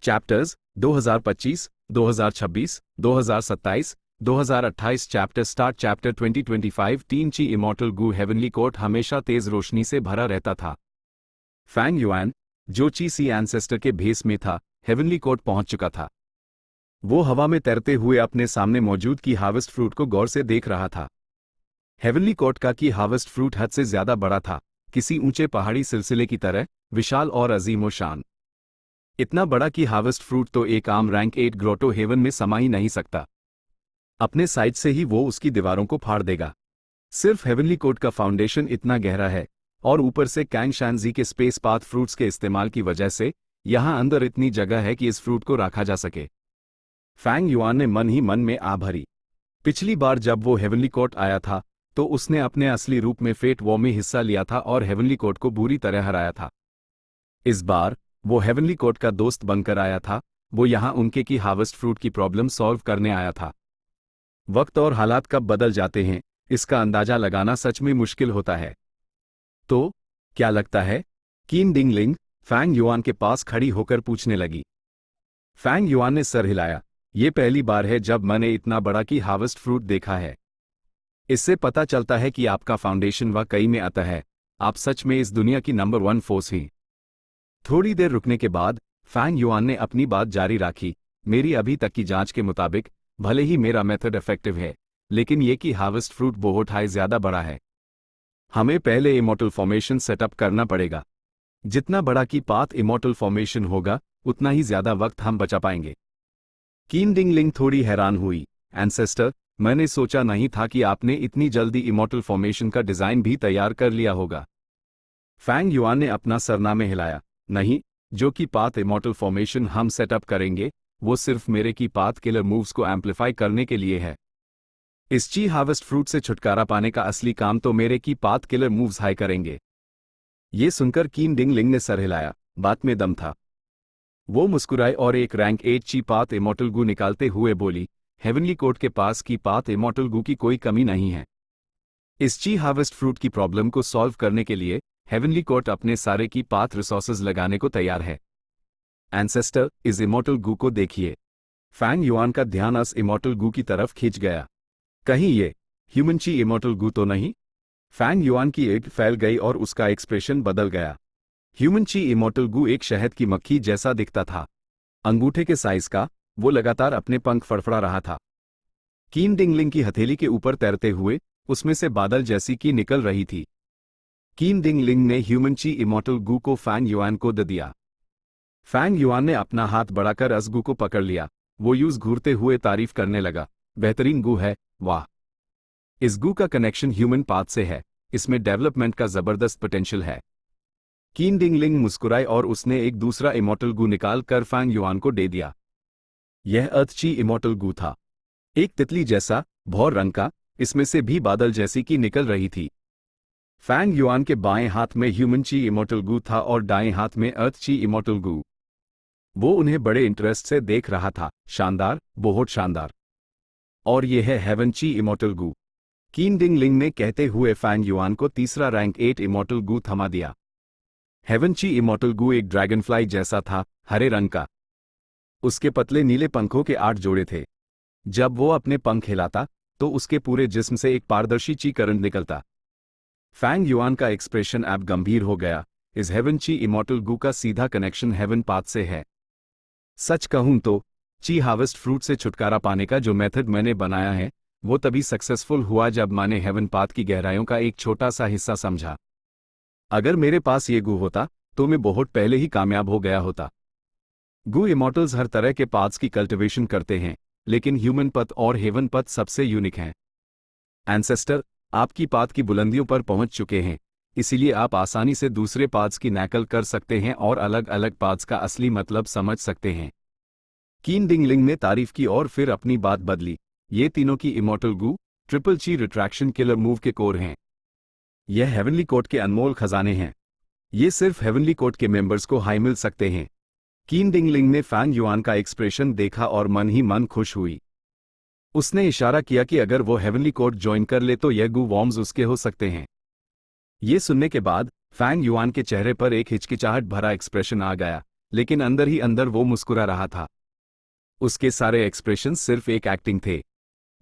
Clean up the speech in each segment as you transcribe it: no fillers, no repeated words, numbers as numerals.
Chapters 2025, 2026, 2027, 2028 chapter start chapter 2025 tin ची immortal गू heavenly court हमेशा तेज रोशनी से भरा रहता था। फैंग युआन, जो ची सी एंसेस्टर के भेस में था, हेवनली कोर्ट पहुंच चुका था। वो हवा में तैरते हुए अपने सामने मौजूद की हार्वेस्ट फ्रूट को गौर से देख रहा था। हेवनली कोर्ट का की हार्वेस्ट फ्रूट हद से ज्यादा बड़ा था, किसी ऊंचे पहाड़ी सिलसिले की तरह विशाल और अजीमो शान। इतना बड़ा कि हार्वेस्ट फ्रूट तो एक आम रैंक 8 ग्रोटो हेवन में समा ही नहीं सकता। अपने साइड से ही वो उसकी दीवारों को फाड़ देगा। सिर्फ हेवनली कोर्ट का फाउंडेशन इतना गहरा है और ऊपर से कैंग शानजी के स्पेस पाथ फ्रूट्स के इस्तेमाल की वजह से यहां अंदर इतनी जगह है कि इस फ्रूट को रखा जा सके। फैंग युआन ने मन ही मन में आ भरी। पिछली बार जब वो हेवनली कोर्ट आया था तो उसने अपने असली रूप में फेट वॉर में हिस्सा लिया था और हेवनली कोर्ट को बुरी तरह हराया था। इस बार वो हेवनली कोर्ट का दोस्त बनकर आया था। वो यहां उनके की हार्वेस्ट फ्रूट की प्रॉब्लम सॉल्व करने आया था। वक्त और हालात कब बदल जाते हैं, इसका अंदाजा लगाना सच में मुश्किल होता है। तो क्या लगता है? कीन डिंगलिंग फैंग युआन के पास खड़ी होकर पूछने लगी। फैंग युआन ने सर हिलाया। ये पहली बार है जब मैंने इतना बड़ा की हार्वेस्ट फ्रूट देखा है। इससे पता चलता है कि आपका फाउंडेशन वाकई में आता है। आप सच में इस दुनिया की नंबर 1 फोर्स हैं। थोड़ी देर रुकने के बाद फैंग युआन ने अपनी बात जारी रखी। मेरी अभी तक की जांच के मुताबिक भले ही मेरा मेथड इफेक्टिव है, लेकिन ये कि हार्वेस्ट फ्रूट बहुत हाई ज्यादा बड़ा है। हमें पहले इमॉर्टल फॉर्मेशन सेटअप करना पड़ेगा। जितना बड़ा की पाथ इमॉर्टल फॉर्मेशन होगा, उतना ही ज्यादा वक्त हम बचा पाएंगे। कीन डिंगलिंग थोड़ी हैरान हुई। एंसेस्टर, मैंने सोचा नहीं था कि आपने इतनी जल्दी इमॉर्टल फॉर्मेशन का डिजाइन भी तैयार कर लिया होगा। फैंग युआन ने अपना सरनामे हिलाया। नहीं, जो की पाथ इमॉर्टल फॉर्मेशन हम सेटअप करेंगे वो सिर्फ मेरे की पाथ किलर मूव्स को एम्पलीफाई करने के लिए है। इस ची हार्वेस्ट फ्रूट से छुटकारा पाने का असली काम तो मेरे की पाथ किलर मूव्स हाई करेंगे। ये सुनकर कीन डिंगलिंग ने सर हिलाया। बात में दम था। वो मुस्कुराई और एक रैंक 8 ची पाथ इमॉर्टल गू निकालते हुए बोली, हेवनली कोर्ट के पास की पाथ इमॉर्टल गू की कोई कमी नहीं है। इस ची हार्वेस्ट फ्रूट की प्रॉब्लम को सॉल्व करने के लिए हेवनली कोर्ट अपने सारे की पाथ रिसोर्सेज लगाने को तैयार है। एंसेस्टर, इस इमॉर्टल गू को देखिए। फैंग युआन का ध्यान उस इमॉर्टल गू की तरफ खींच गया। कहीं ये ह्यूमन ची इमॉर्टल गू तो नहीं? फैंग युआन की एड फैल गई और उसका एक्सप्रेशन बदल गया। ह्यूमन ची इमॉर्टल गू एक शहद की मक्खी जैसा दिखता था। अंगूठे के साइज का। वो लगातार अपने पंख फड़फड़ा रहा था। कीन डिंगलिंग की हथेली के ऊपर तैरते हुए उसमें से बादल जैसी की निकल रही थी। कीन डिंगलिंग ने ह्यूमन ची इमॉर्टल गू को फैंग युआन को दे दिया। फैंग युआन ने अपना हाथ बढ़ाकर अस गू को पकड़ लिया। वो यूज घूरते हुए तारीफ करने लगा। बेहतरीन गू है, वाह। इस गू का कनेक्शन ह्यूमन पाथ से है। इसमें डेवलपमेंट का जबरदस्त पोटेंशियल है। कीन डिंगलिंग मुस्कुराई और उसने एक दूसरा इमॉर्टल गू निकाल कर फैंग युआन को दे दिया। यह अर्थ ची इमॉर्टल गू था। एक तितली जैसा, भौर रंग का, इसमें से भी बादल जैसी की निकल रही थी। फैंग युआन के बाएं हाथ में ह्यूमन ची इमॉर्टल गू था और दाएं हाथ में अर्थ ची इमॉर्टल गू। वो उन्हें बड़े इंटरेस्ट से देख रहा था। शानदार, बहुत शानदार। और यह है हेवन ची इमॉर्टल गू, कीन डिंगलिंग ने कहते हुए फैंग युआन को तीसरा रैंक 8 इमॉर्टल गू थमा दिया। हेवन ची इमॉर्टल गू एक ड्रैगनफ्लाई जैसा था, हरे रंग का। उसके पतले नीले पंखों के 8 जोड़े थे। जब वो अपने पंख हिलाता तो उसके पूरे जिस्म से एक पारदर्शी ची करंट निकलता। फैंग युआन का एक्सप्रेशन अब गंभीर हो गया। इस हेवन ची इमॉर्टल गू का सीधा कनेक्शन हेवन पाथ से है। सच कहूं तो ची हार्वेस्ट फ्रूट से छुटकारा पाने का जो मेथड मैंने बनाया है वो तभी सक्सेसफुल हुआ जब मैंने हेवन पाथ की गहराइयों का एक छोटा सा हिस्सा समझा। अगर मेरे पास ये गू होता तो मैं बहुत पहले ही कामयाब हो गया होता। गू इमॉर्टल्स हर तरह के पाथ्स की कल्टिवेशन करते हैं, लेकिन ह्यूमन पथ और हेवन पथ सबसे यूनिक हैं। एंसेस्टर, आपकी पाथ की बुलंदियों पर पहुंच चुके हैं, इसीलिए आप आसानी से दूसरे पाथ्स की नकल कर सकते हैं और अलग अलग पाथ्स का असली मतलब समझ सकते हैं। कीन डिंगलिंग ने तारीफ की और फिर अपनी बात बदली। ये तीनों की इमॉर्टल गू ट्रिपल ची रिट्रैक्शन किलर मूव के कोर हैं। यह हेवनली कोर्ट के अनमोल खजाने हैं। ये सिर्फ हेवनली कोर्ट के मेंबर्स को हाई मिल सकते हैं। कीन डिंगलिंग ने फैंग युआन का एक्सप्रेशन देखा और मन ही मन खुश हुई। उसने इशारा किया कि अगर वो हेवनली कोर्ट ज्वाइन कर ले तो यह गू वॉर्म्स उसके हो सकते हैं। ये सुनने के बाद फैंग युआन के चेहरे पर एक हिचकिचाहट भरा एक्सप्रेशन आ गया। लेकिन अंदर ही अंदर वो मुस्कुरा रहा था। उसके सारे एक्सप्रेशन सिर्फ एक एक्टिंग थे।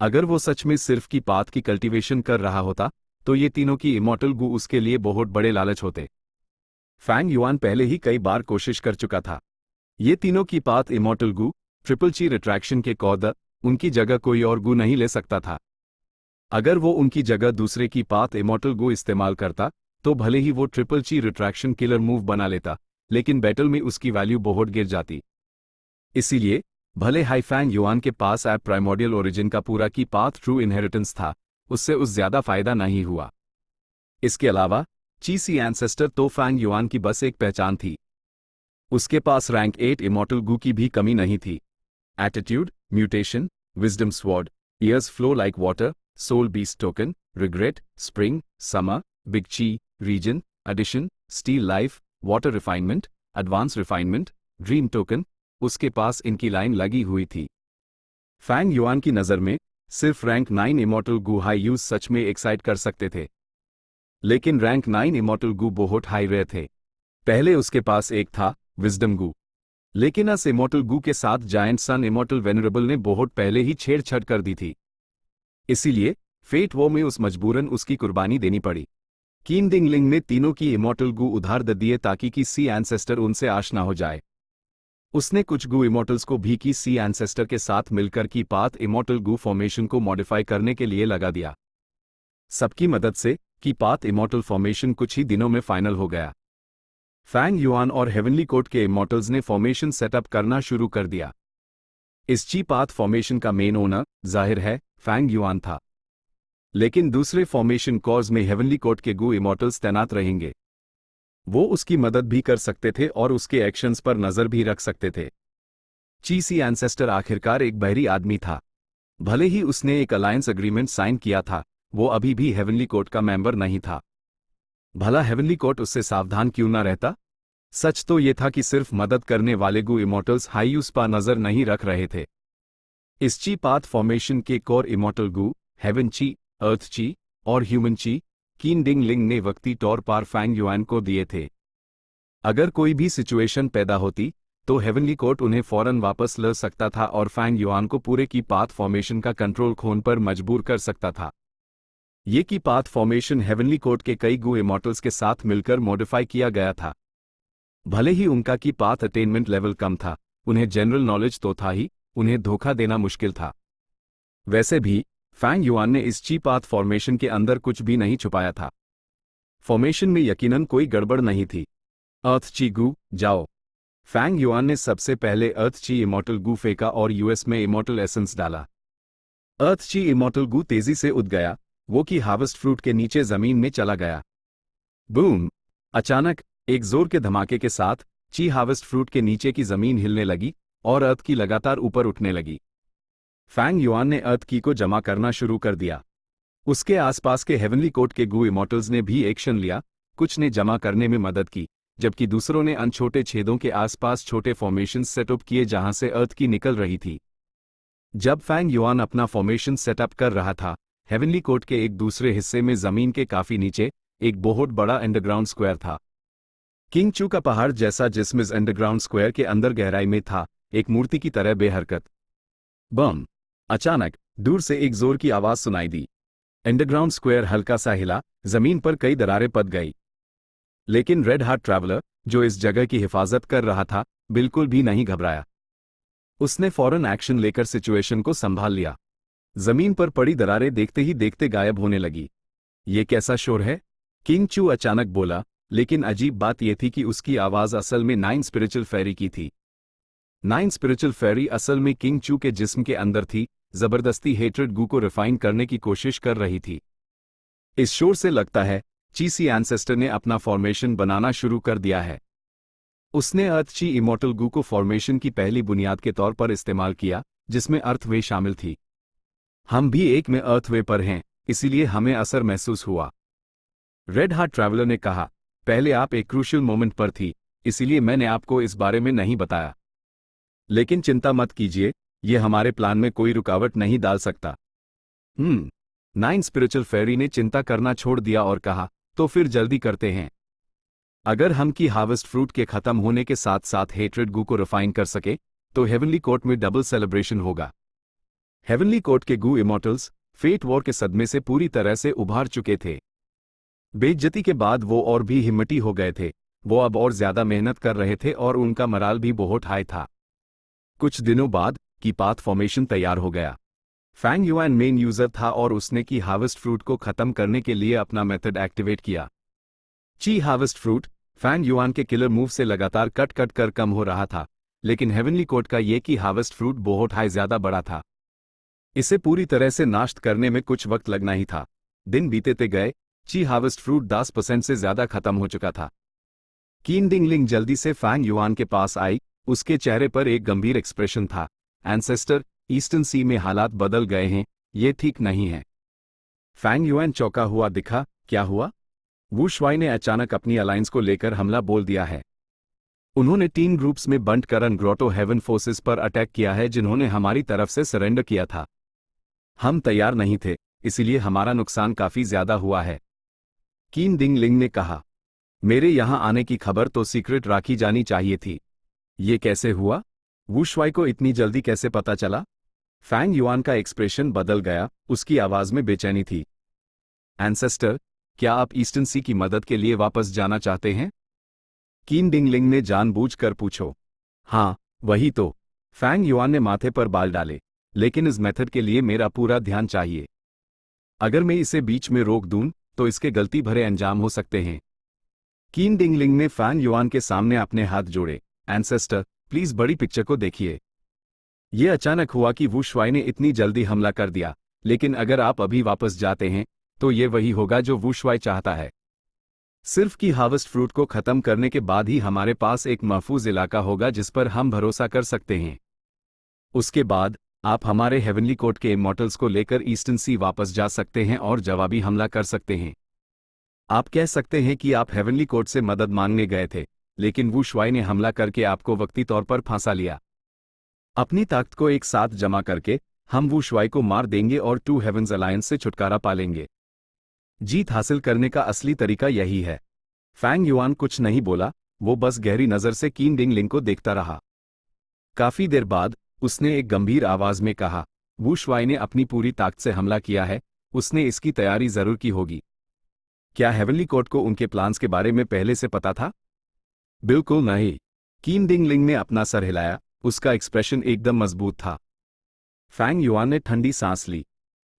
अगर वो सच में सिर्फ की पाथ की कल्टीवेशन कर रहा होता तो ये तीनों की इमॉर्टल गू उसके लिए बहुत बड़े लालच होते। फैंग युआन पहले ही कई बार कोशिश कर चुका था। ये तीनों की पाथ इमॉर्टल गू ट्रिपल ची रिट्रैक्शन के कौद उनकी जगह कोई और गू नहीं ले सकता था। अगर वो उनकी जगह दूसरे की पाथ इमॉर्टल गू इस्तेमाल करता तो भले ही वो ट्रिपल ची रिट्रैक्शन किलर मूव बना लेता, लेकिन बैटल में उसकी वैल्यू बहुत गिर जाती। इसीलिए भले हाई फैंग युआन के पास ऐप प्राइमोडियल ओरिजिन का पूरा की पाथ ट्रू इनहेरिटेंस था, उससे उस ज्यादा फायदा नहीं हुआ। इसके अलावा ची सी एंसेस्टर तो फैंग युआन की बस एक पहचान थी। उसके पास रैंक 8 इमॉर्टल गू की भी कमी नहीं थी। Attitude, mutation, wisdom sword, years flow like water, soul beast token, regret, spring, summer, big chi, reason, edition, still life, water refinement, advance refinement, dream token, उसके पास इनकी लाइन लगी हुई थी। फैंग युआन की नज़र में सिर्फ रैंक 9 इमॉर्टल गू हाई यूज सच में एक्साइट कर सकते थे, लेकिन रैंक 9 इमॉर्टल गू बहुत हाई रेयर थे। पहले उसके पास एक था विजडम गू, लेकिन अस इमॉर्टल गू के साथ जायंट सन इमॉर्टल वेनरेबल ने बहुत पहले ही छेड़छाड़ कर दी थी। इसीलिए फेट वॉर में उस मजबूरन उसकी कुर्बानी देनी पड़ी। कीन डिंग लिंग ने तीनों की इमॉर्टल गू उधार दे दिए ताकि की सी एंसेस्टर उनसे आश ना हो जाए। उसने कुछ गू इमॉर्टल्स को भी की सी एंसेस्टर के साथ मिलकर की पाथ इमॉर्टल गू फॉर्मेशन को मॉडिफाई करने के लिए लगा दिया। सबकी मदद से की पाथ इमॉर्टल फॉर्मेशन कुछ ही दिनों में फाइनल हो गया। फैंग युआन और हेवनली कोर्ट के इमॉर्टल्स ने फॉर्मेशन सेटअप करना शुरू कर दिया। इस ची पाथ फॉर्मेशन का मेन ओनर जाहिर है फैंग युआन था, लेकिन दूसरे फॉर्मेशन कॉर्स में हेवनली कोर्ट के गू इमॉर्टल्स तैनात रहेंगे। वो उसकी मदद भी कर सकते थे और उसके एक्शंस पर नजर भी रख सकते थे। ची सी एंसेस्टर आखिरकार एक बहरी आदमी था। भले ही उसने एक अलायंस एग्रीमेंट साइन किया था, वो अभी भी हेवनली कोर्ट का मेंबर नहीं था। भला हेवनली कोर्ट उससे सावधान क्यों ना रहता? सच तो ये था कि सिर्फ मदद करने वाले गू इमॉर्टल्स हाईयूस पर नजर नहीं रख रहे थे। इस ची पाथ फॉर्मेशन के कोर इमॉर्टल गू हेवन ची, अर्थ ची और ह्यूमन ची कीन डिंग लिंग ने वक्ती तौर पर फैंग युआन को दिए थे। अगर कोई भी सिचुएशन पैदा होती तो हेवनली कोर्ट उन्हें फौरन वापस ले सकता था और फैंग युआन को पूरे की पाथ फॉर्मेशन का कंट्रोल खोने पर मजबूर कर सकता था। ये की पाथ फॉर्मेशन हेवनली कोर्ट के कई गू इमॉर्टल्स के साथ मिलकर मॉडिफाई किया गया था। भले ही उनका की पाथ अटेनमेंट लेवल कम था, उन्हें जनरल नॉलेज तो था ही, उन्हें धोखा देना मुश्किल था। वैसे भी फैंग युआन ने इस ची पाथ फॉर्मेशन के अंदर कुछ भी नहीं छुपाया था। फॉर्मेशन में यकीनन कोई गड़बड़ नहीं थी। अर्थ ची गू जाओ। फैंग युआन ने सबसे पहले अर्थ ची इमॉर्टल गू फेंका और यूएस में इमॉर्टल एसेंस डाला। अर्थ ची इमॉर्टल गू तेजी से उड़ गया, वो की हार्वेस्ट फ्रूट के नीचे जमीन में चला गया। बूम! अचानक एक जोर के धमाके के साथ ची हार्वेस्ट फ्रूट के नीचे की जमीन हिलने लगी और अर्थ की लगातार ऊपर उठने लगी। फैंग युआन ने अर्थ की को जमा करना शुरू कर दिया। उसके आसपास के हेवनली कोर्ट के गू इमॉर्टल्स ने भी एक्शन लिया, कुछ ने जमा करने में मदद की, जबकि दूसरों ने अन छोटे छेदों के आसपास छोटे फॉर्मेशन सेटअप किए जहां से अर्थ की निकल रही थी। जब फैंग युआन अपना फॉर्मेशन सेटअप कर रहा था, हेवनली कोर्ट के एक दूसरे हिस्से में जमीन के काफी नीचे एक बहुत बड़ा अंडरग्राउंड स्क्वायर था। किंग चू का पहाड़ जैसा, जिसमें अंडरग्राउंड स्क्वायर के अंदर गहराई में था एक मूर्ति की तरह बेहरकत। बम! अचानक दूर से एक जोर की आवाज सुनाई दी। अंडरग्राउंड स्क्वायर हल्का सा हिला, जमीन पर कई दरारें पड़ गई। लेकिन रेड हार्ट ट्रैवलर, जो इस जगह की हिफाजत कर रहा था, बिल्कुल भी नहीं घबराया। उसने फौरन एक्शन लेकर सिचुएशन को संभाल लिया। जमीन पर पड़ी दरारें देखते ही देखते गायब होने लगी। ये कैसा शोर है? किंग चू अचानक बोला, लेकिन अजीब बात यह थी कि उसकी आवाज असल में 9 स्पिरिचुअल फेरी की थी। 9 स्पिरिचुअल फेरी असल में किंग चू के जिस्म के अंदर थी, जबरदस्ती हेट्रेड गू को रिफाइन करने की कोशिश कर रही थी। इस शोर से लगता है ची सी एंसेस्टर ने अपना फॉर्मेशन बनाना शुरू कर दिया है। उसने अर्थ ची इमॉर्टल गू को फॉर्मेशन की पहली बुनियाद के तौर पर इस्तेमाल किया, जिसमें अर्थवे शामिल थी। हम भी एक में अर्थवे पर हैं, इसीलिए हमें असर महसूस हुआ। रेड हार्ट ट्रैवलर ने कहा, पहले आप एक क्रूशियल मोमेंट पर थी, इसीलिए मैंने आपको इस बारे में नहीं बताया। लेकिन चिंता मत कीजिए, यह हमारे प्लान में कोई रुकावट नहीं डाल सकता। 9 स्पिरिचुअल फेरी ने चिंता करना छोड़ दिया और कहा, तो फिर जल्दी करते हैं। अगर हम की हार्वेस्ट फ्रूट के खत्म होने के साथ साथ हेट्रेड गू को रिफाइन कर सके तो हेवनली कोर्ट में डबल सेलिब्रेशन होगा। हेवनली कोर्ट के गू इमॉर्टल्स फेट वॉर के सदमे से पूरी तरह से उभार चुके थे। बेइज्जती के बाद वो और भी हिम्मती हो गए थे। वो अब और ज्यादा मेहनत कर रहे थे और उनका मराल भी बहुत हाई था। कुछ दिनों बाद की पाथ फॉर्मेशन तैयार हो गया। फैंग युआन मेन यूजर था और उसने की हार्वेस्ट फ्रूट को खत्म करने के लिए अपना मेथड एक्टिवेट किया। ची हार्वेस्ट फ्रूट फैंग युआन के किलर मूव से लगातार कट कट कर कम हो रहा था, लेकिन हेवनली कोर्ट का ये की हार्वेस्ट फ्रूट बहुत हाई ज्यादा बड़ा था। इसे पूरी तरह से नाश्त करने में कुछ वक्त लगना ही था। दिन बीतेते गए, ची हार्वेस्ट फ्रूट 10% से ज्यादा खत्म हो चुका था। कीन डिंगलिंग जल्दी से फैंग युआन के पास आई। उसके चेहरे पर एक गंभीर एक्सप्रेशन था। एंसेस्टर, ईस्टर्न सी में हालात बदल गए हैं, ये ठीक नहीं है। फैंग युआन चौंका हुआ दिखा। क्या हुआ? वू शुआई ने अचानक अपनी अलायंस को लेकर हमला बोल दिया है। उन्होंने 3 ग्रुप्स में बंट कर ग्रोटो हेवन फोर्सेस पर अटैक किया है जिन्होंने हमारी तरफ से सरेंडर किया था। हम तैयार नहीं थे, इसलिए हमारा नुकसान काफी ज्यादा हुआ है। कीन डिंगलिंग ने कहा, मेरे यहां आने की खबर तो सीक्रेट रखी जानी चाहिए थी। ये कैसे हुआ? वू शुआई को इतनी जल्दी कैसे पता चला? फैंग युआन का एक्सप्रेशन बदल गया, उसकी आवाज में बेचैनी थी। एंसेस्टर, क्या आप ईस्टर्न सी की मदद के लिए वापस जाना चाहते हैं? कीन डिंगलिंग ने जानबूझकर पूछो। हाँ, वही तो। फैंग युआन ने माथे पर बाल डाले। लेकिन इस मेथड के लिए मेरा पूरा ध्यान चाहिए। अगर मैं इसे बीच में रोक दूं, तो इसके गलती भरे अंजाम हो सकते हैं। कीन डिंगलिंग ने फैंग युआन के सामने अपने हाथ जोड़े। एंसेस्टर, प्लीज बड़ी पिक्चर को देखिए। यह अचानक हुआ कि वू शुआई ने इतनी जल्दी हमला कर दिया, लेकिन अगर आप अभी वापस जाते हैं तो ये वही होगा जो वू शुआई चाहता है। सिर्फ की हार्वेस्ट फ्रूट को खत्म करने के बाद ही हमारे पास एक महफूज इलाका होगा जिस पर हम भरोसा कर सकते हैं। उसके बाद आप हमारे हेवनली कोर्ट के इमॉर्टल्स को लेकर ईस्टर्न सी वापस जा सकते हैं और जवाबी हमला कर सकते हैं। आप कह सकते हैं कि आप हेवनली कोर्ट से मदद मांगने गए थे, लेकिन वू शुआई ने हमला करके आपको वक्ती तौर पर फांसा लिया। अपनी ताकत को एक साथ जमा करके हम वू शुआई को मार देंगे और 2 हेवंस अलायंस से छुटकारा पा लेंगे। जीत हासिल करने का असली तरीका यही है। फैंग युआन कुछ नहीं बोला, वो बस गहरी नजर से कीन डिंगलिंग को देखता रहा। काफी देर बाद उसने एक गंभीर आवाज में कहा, वू शुआई ने अपनी पूरी ताकत से हमला किया है, उसने इसकी तैयारी जरूर की होगी। क्या हेवनली कोर्ट को उनके प्लान्स के बारे में पहले से पता था? बिल्कुल नहीं। कीन डिंगलिंग ने अपना सर हिलाया, उसका एक्सप्रेशन एकदम मजबूत था। फैंग युआन ने ठंडी सांस ली।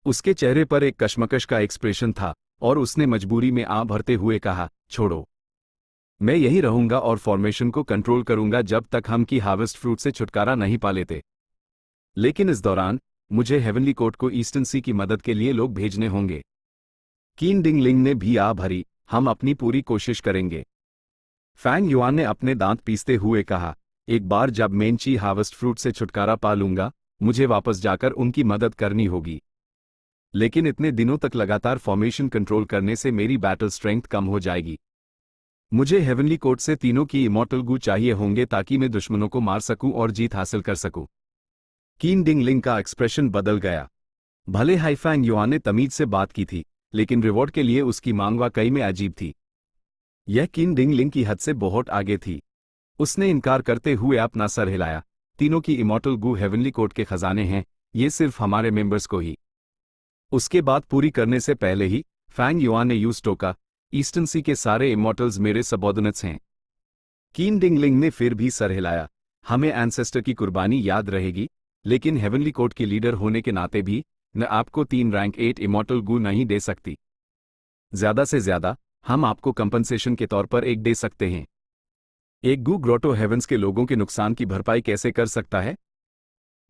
उसके चेहरे पर एक कशमकश का एक्सप्रेशन था और उसने मजबूरी में आह भरते हुए कहा, छोड़ो। मैं यहीं रहूंगा और फॉर्मेशन को कंट्रोल करूंगा जब तक हम की हार्वेस्ट फ्रूट से छुटकारा नहीं पा लेते। लेकिन इस दौरान मुझे हेवनली कोर्ट को ईस्टर्न सी की मदद के लिए लोग भेजने होंगे। कीन डिंगलिंग ने भी आह भरी, हम अपनी पूरी कोशिश करेंगे। फैंग युआन ने अपने दांत पीसते हुए कहा, एक बार जब मैं ची हार्वेस्ट फ्रूट से छुटकारा पा लूंगा, मुझे वापस जाकर उनकी मदद करनी होगी। लेकिन इतने दिनों तक लगातार फॉर्मेशन कंट्रोल करने से मेरी बैटल स्ट्रेंथ कम हो जाएगी। मुझे हेवनली कोर्ट से तीनों की इमॉर्टल गू चाहिए होंगे ताकि मैं दुश्मनों को मार सकूं और जीत हासिल कर सकूं। कीन डिंगलिंग का एक्सप्रेशन बदल गया। भले हाई फैंग युआन ने तमीज से बात की थी, लेकिन रिवॉर्ड के लिए उसकी मांग वाकई में अजीब थी। यह कीन डिंगलिंग की हद से बहुत आगे थी। उसने इनकार करते हुए अपना सर हिलाया। तीनों की इमॉर्टल गू हेवनली कोर्ट के खजाने हैं, ये सिर्फ हमारे मेंबर्स को ही। उसके बाद पूरी करने से पहले ही फैंग युआन ने यूज टोका, ईस्टर्न सी के सारे इमॉर्टल्स मेरे सबऑर्डिनेट्स हैं। कीन डिंगलिंग ने फिर भी सर हिलाया। हमें एंसेस्टर की कुर्बानी याद रहेगी, लेकिन हेवनली कोर्ट के लीडर होने के नाते भी न आपको 3 रैंक 8 इमॉर्टल गू नहीं दे सकती। ज्यादा से ज्यादा हम आपको कंपनसेशन के तौर पर एक दे सकते हैं। एक गू ग्रोटो हेवंस के लोगों के नुकसान की भरपाई कैसे कर सकता है?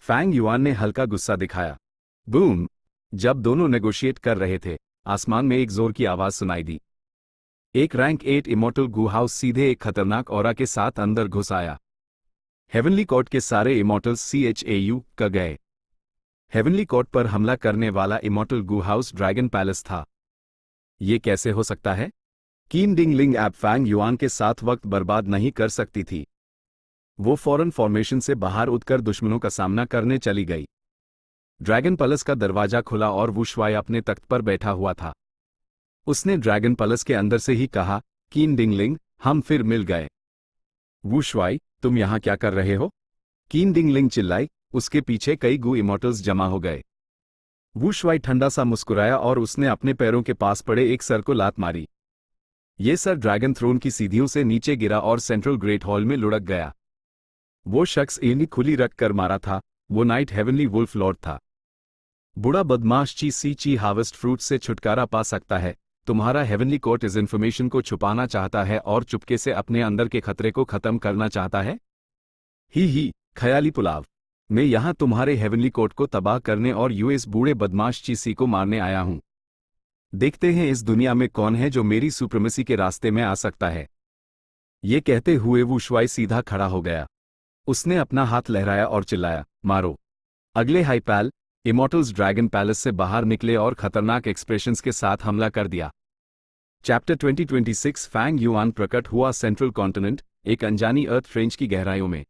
फैंग युआन ने हल्का गुस्सा दिखाया। बूम! जब दोनों नेगोशिएट कर रहे थे, आसमान में एक जोर की आवाज सुनाई दी। एक रैंक 8 इमॉर्टल गू हाउस सीधे एक खतरनाक ऑरा के साथ अंदर घुस आया। हेवनली कोर्ट के सारे इमॉर्टल्स CHAU का गए। हेवनली कोर्ट पर हमला करने वाला इमॉर्टल गू हाउस ड्रैगन पैलेस था। ये कैसे हो सकता है? कीन डिंगलिंग ऐप फैंग युआन के साथ वक्त बर्बाद नहीं कर सकती थी। वो फौरन फॉर्मेशन से बाहर उठकर दुश्मनों का सामना करने चली गई। ड्रैगन पैलेस का दरवाजा खुला और वू शुआई अपने तख्त पर बैठा हुआ था। उसने ड्रैगन पैलेस के अंदर से ही कहा, कीन डिंगलिंग, हम फिर मिल गए। वुशवाई, तुम यहाँ क्या कर रहे हो? कीन डिंगलिंग चिल्लाई। उसके पीछे कई गू इमोर्टल्स जमा हो गए। वुशवाई ठंडा सा मुस्कुराया और उसने अपने पैरों के पास पड़े एक सर को लात मारी। ये सर ड्रैगन थ्रोन की सीढ़ियों से नीचे गिरा और सेंट्रल ग्रेट हॉल में लुढ़क गया। वो शख्स एनी खुली रख कर मारा था। वो नाइट हेवनली वुल्फ लॉर्ड था। बुढ़ा बदमाश ची हार्वेस्ट फ्रूट से छुटकारा पा सकता है। तुम्हारा हेवनली कोर्ट इस इंफॉर्मेशन को छुपाना चाहता है और चुपके से अपने अंदर के खतरे को खत्म करना चाहता है। ही ख्याली पुलाव। मैं यहाँ तुम्हारे हेवनली कोर्ट को तबाह करने और यूएस बूढ़े बदमाश ची को मारने आया हूँ। देखते हैं इस दुनिया में कौन है जो मेरी सुप्रीमेसी के रास्ते में आ सकता है। ये कहते हुए वुशवाई सीधा खड़ा हो गया। उसने अपना हाथ लहराया और चिल्लाया, मारो। अगले हाइपैल इमॉर्टल्स ड्रैगन पैलेस से बाहर निकले और खतरनाक एक्सप्रेशंस के साथ हमला कर दिया। चैप्टर 2026 फैंग युआन प्रकट हुआ सेंट्रल कॉन्टिनेंट, एक अनजानी अर्थ रेंज की गहराइयों में।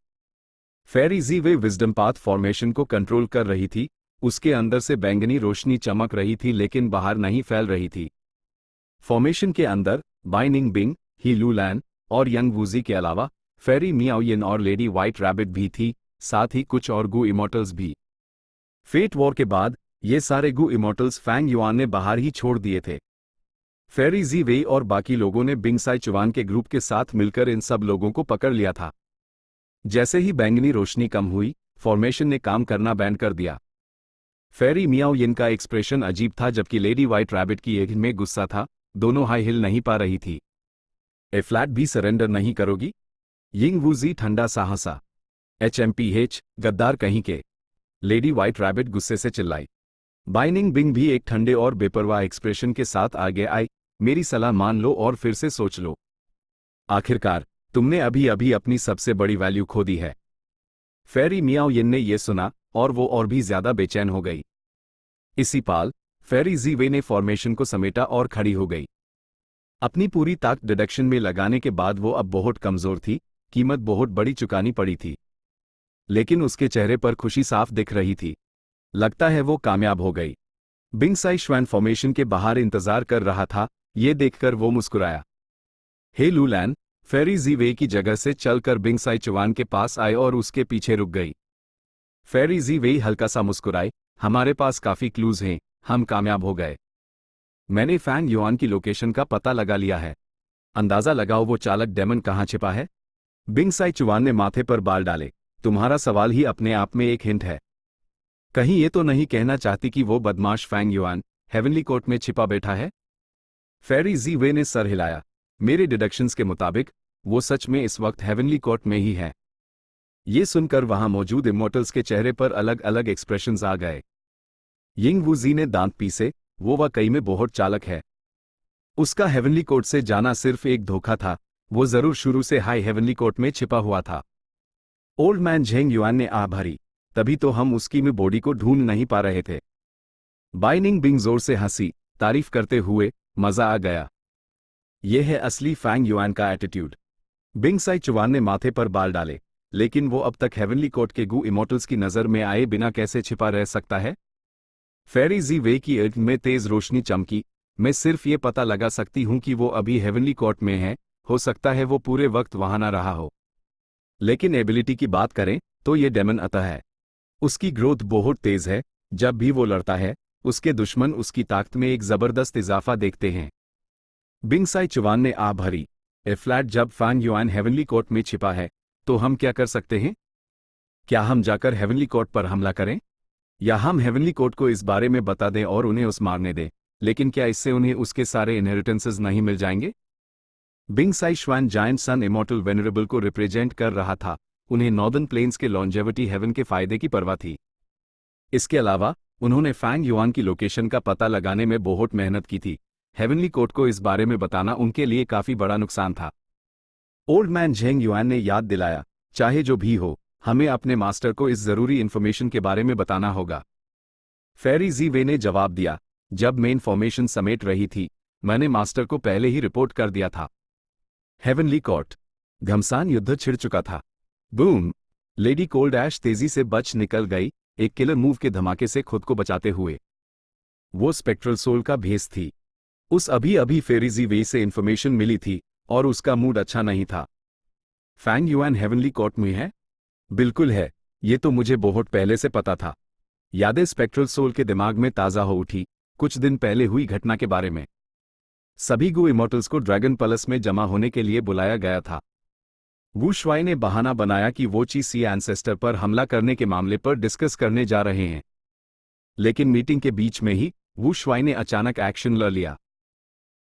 फेरी जी वे विजडम पाथ फॉर्मेशन को कंट्रोल कर रही थी। उसके अंदर से बैंगनी रोशनी चमक रही थी लेकिन बाहर नहीं फैल रही थी। फॉर्मेशन के अंदर बाइनिंग बिंग, ही लूलैन और यंग वूजी के अलावा फेरी मियाओयिन और लेडी व्हाइट रैबिट भी थी, साथ ही कुछ और गू इमॉर्टल्स भी। फेट वॉर के बाद ये सारे गू इमॉर्टल्स फैंग युआन ने बाहर ही छोड़ दिए थे। फेरी जी वेई और बाकी लोगों ने बिंग साई चुआन के ग्रुप के साथ मिलकर इन सब लोगों को पकड़ लिया था। जैसे ही बैंगनी रोशनी कम हुई, फॉर्मेशन ने काम करना बैंड कर दिया। फेरी मियाओयिन का एक्सप्रेशन अजीब था जबकि लेडी व्हाइट रैबिट की एग में गुस्सा था। दोनों हाई हिल नहीं पा रही थी। ए फ्लैट भी सरेंडर नहीं करोगी? यिंग वूजी ठंडा सा हंसा। HMPH, गद्दार कहीं के। लेडी व्हाइट रैबिट गुस्से से चिल्लाई। बाइनिंग बिंग भी एक ठंडे और बेपरवाह एक्सप्रेशन के साथ आगे आई। मेरी सलाह मान लो और फिर से सोच लो। आखिरकार तुमने अभी अभी अपनी सबसे बड़ी वैल्यू खो दी है। फेरी मियाओयिन ने यह सुना और वो और भी ज्यादा बेचैन हो गई। इसी पाल फेरी जी वे ने फॉर्मेशन को समेटा और खड़ी हो गई। अपनी पूरी ताकत डिडक्शन में लगाने के बाद वो अब बहुत कमजोर थी। कीमत बहुत बड़ी चुकानी पड़ी थी, लेकिन उसके चेहरे पर खुशी साफ दिख रही थी। लगता है वो कामयाब हो गई। बिंग साई श्वैन फॉर्मेशन के बाहर इंतजार कर रहा था। ये देखकर वो मुस्कुराया। हे लूलैन, फेरी जी वे की जगह से चलकर बिंग साई चुआन के पास आए और उसके पीछे रुक गई। फेरी जी वे हल्का सा मुस्कुराए। हमारे पास काफी क्लूज हैं, हम कामयाब हो गए। मैंने फैंग युआन की लोकेशन का पता लगा लिया है। अंदाजा लगाओ वो चालक डेमन कहाँ छिपा है? बिंग साई चुआन ने माथे पर बाल डाले। तुम्हारा सवाल ही अपने आप में एक हिंट है। कहीं ये तो नहीं कहना चाहती कि वो बदमाश फैंग युआन हेवनली कोर्ट में छिपा बैठा है? फेरी जी वे ने सर हिलाया। मेरे डिडक्शंस के मुताबिक वो सच में इस वक्त हेवनली कोर्ट में ही है। ये सुनकर वहां मौजूद इमॉर्टल्स के चेहरे पर अलग अलग एक्सप्रेशंस आ गए। यिंग वूजी ने दांत पीसे। वो वाकई में बहुत चालक है। उसका हेवनली कोर्ट से जाना सिर्फ एक धोखा था। वो जरूर शुरू से हाई हेवनली कोर्ट में छिपा हुआ था। ओल्ड मैन झेंग युआन ने आह भरी। तभी तो हम उसकी में बॉडी को ढूंढ नहीं पा रहे थे। बाइनिंग बिंग जोर से हंसी, तारीफ करते हुए, मजा आ गया। यह है असली फैंग युआन का एटीट्यूड। बिंग साई चुआन ने माथे पर बाल डाले। लेकिन वो अब तक हेवनली कोर्ट के गू इमॉर्टल्स की नजर में आए बिना कैसे छिपा रह सकता है? फेरी जी वे की एग में तेज रोशनी चमकी। मैं सिर्फ ये पता लगा सकती हूं कि वो अभी हेवनली कोर्ट में है। हो सकता है वो पूरे वक्त वहां ना रहा हो। लेकिन एबिलिटी की बात करें तो ये डेमन अतः है। उसकी ग्रोथ बहुत तेज है। जब भी वो लड़ता है, उसके दुश्मन उसकी ताकत में एक जबरदस्त इजाफा देखते हैं। बिंग साई चुआन ने आह भरी। ए फ्लैट, जब फैंग युआन हेवनली कोर्ट में छिपा है तो हम क्या कर सकते हैं? क्या हम जाकर हेवनली कोर्ट पर हमला करें? या हम हेवनली कोर्ट को इस बारे में बता दें और उन्हें उस मारने दें? लेकिन क्या इससे उन्हें उसके सारे इनहेरिटेंसेस नहीं मिल जाएंगे? बिंग साई श्वैन जायंट सन इमॉर्टल वेनरेबल को रिप्रेजेंट कर रहा था। उन्हें नॉर्दर्न प्लेन्स के लॉन्जेविटी हेवन के फायदे की परवाह थी। इसके अलावा उन्होंने फैंग युआन की लोकेशन का पता लगाने में बहुत मेहनत की थी। हेवनली कोर्ट को इस बारे में बताना उनके लिए काफी बड़ा नुकसान था। ओल्ड मैन झेंग युआन ने याद दिलाया, चाहे जो भी हो, हमें अपने मास्टर को इस जरूरी इंफॉर्मेशन के बारे में बताना होगा। फेरी जी वे ने जवाब दिया, जब मेन फॉर्मेशन समेट रही थी, मैंने मास्टर को पहले ही रिपोर्ट कर दिया था। Heavenly court. घमसान युद्ध छिड़ चुका था। बूम! लेडी कोल्ड ऐश तेजी से बच निकल गई, एक किलर मूव के धमाके से खुद को बचाते हुए। वो स्पेक्ट्रल सोल का भेस थी। उस अभी अभी फेरी जी वे से इंफॉर्मेशन मिली थी। और उसका मूड अच्छा नहीं था। फैंग युआन हेवनली कोर्ट में है? बिल्कुल है, ये तो मुझे बहुत पहले से पता था। यादें स्पेक्ट्रल सोल के दिमाग में ताज़ा हो उठी, कुछ दिन पहले हुई घटना के बारे में। सभी गु इमॉर्टल्स को ड्रैगन पैलेस में जमा होने के लिए बुलाया गया था। वू शुआई ने बहाना बनाया कि वो ची सी एंसेस्टर पर हमला करने के मामले पर डिस्कस करने जा रहे हैं। लेकिन मीटिंग के बीच में ही वू शुआई ने अचानक एक्शन ले लिया।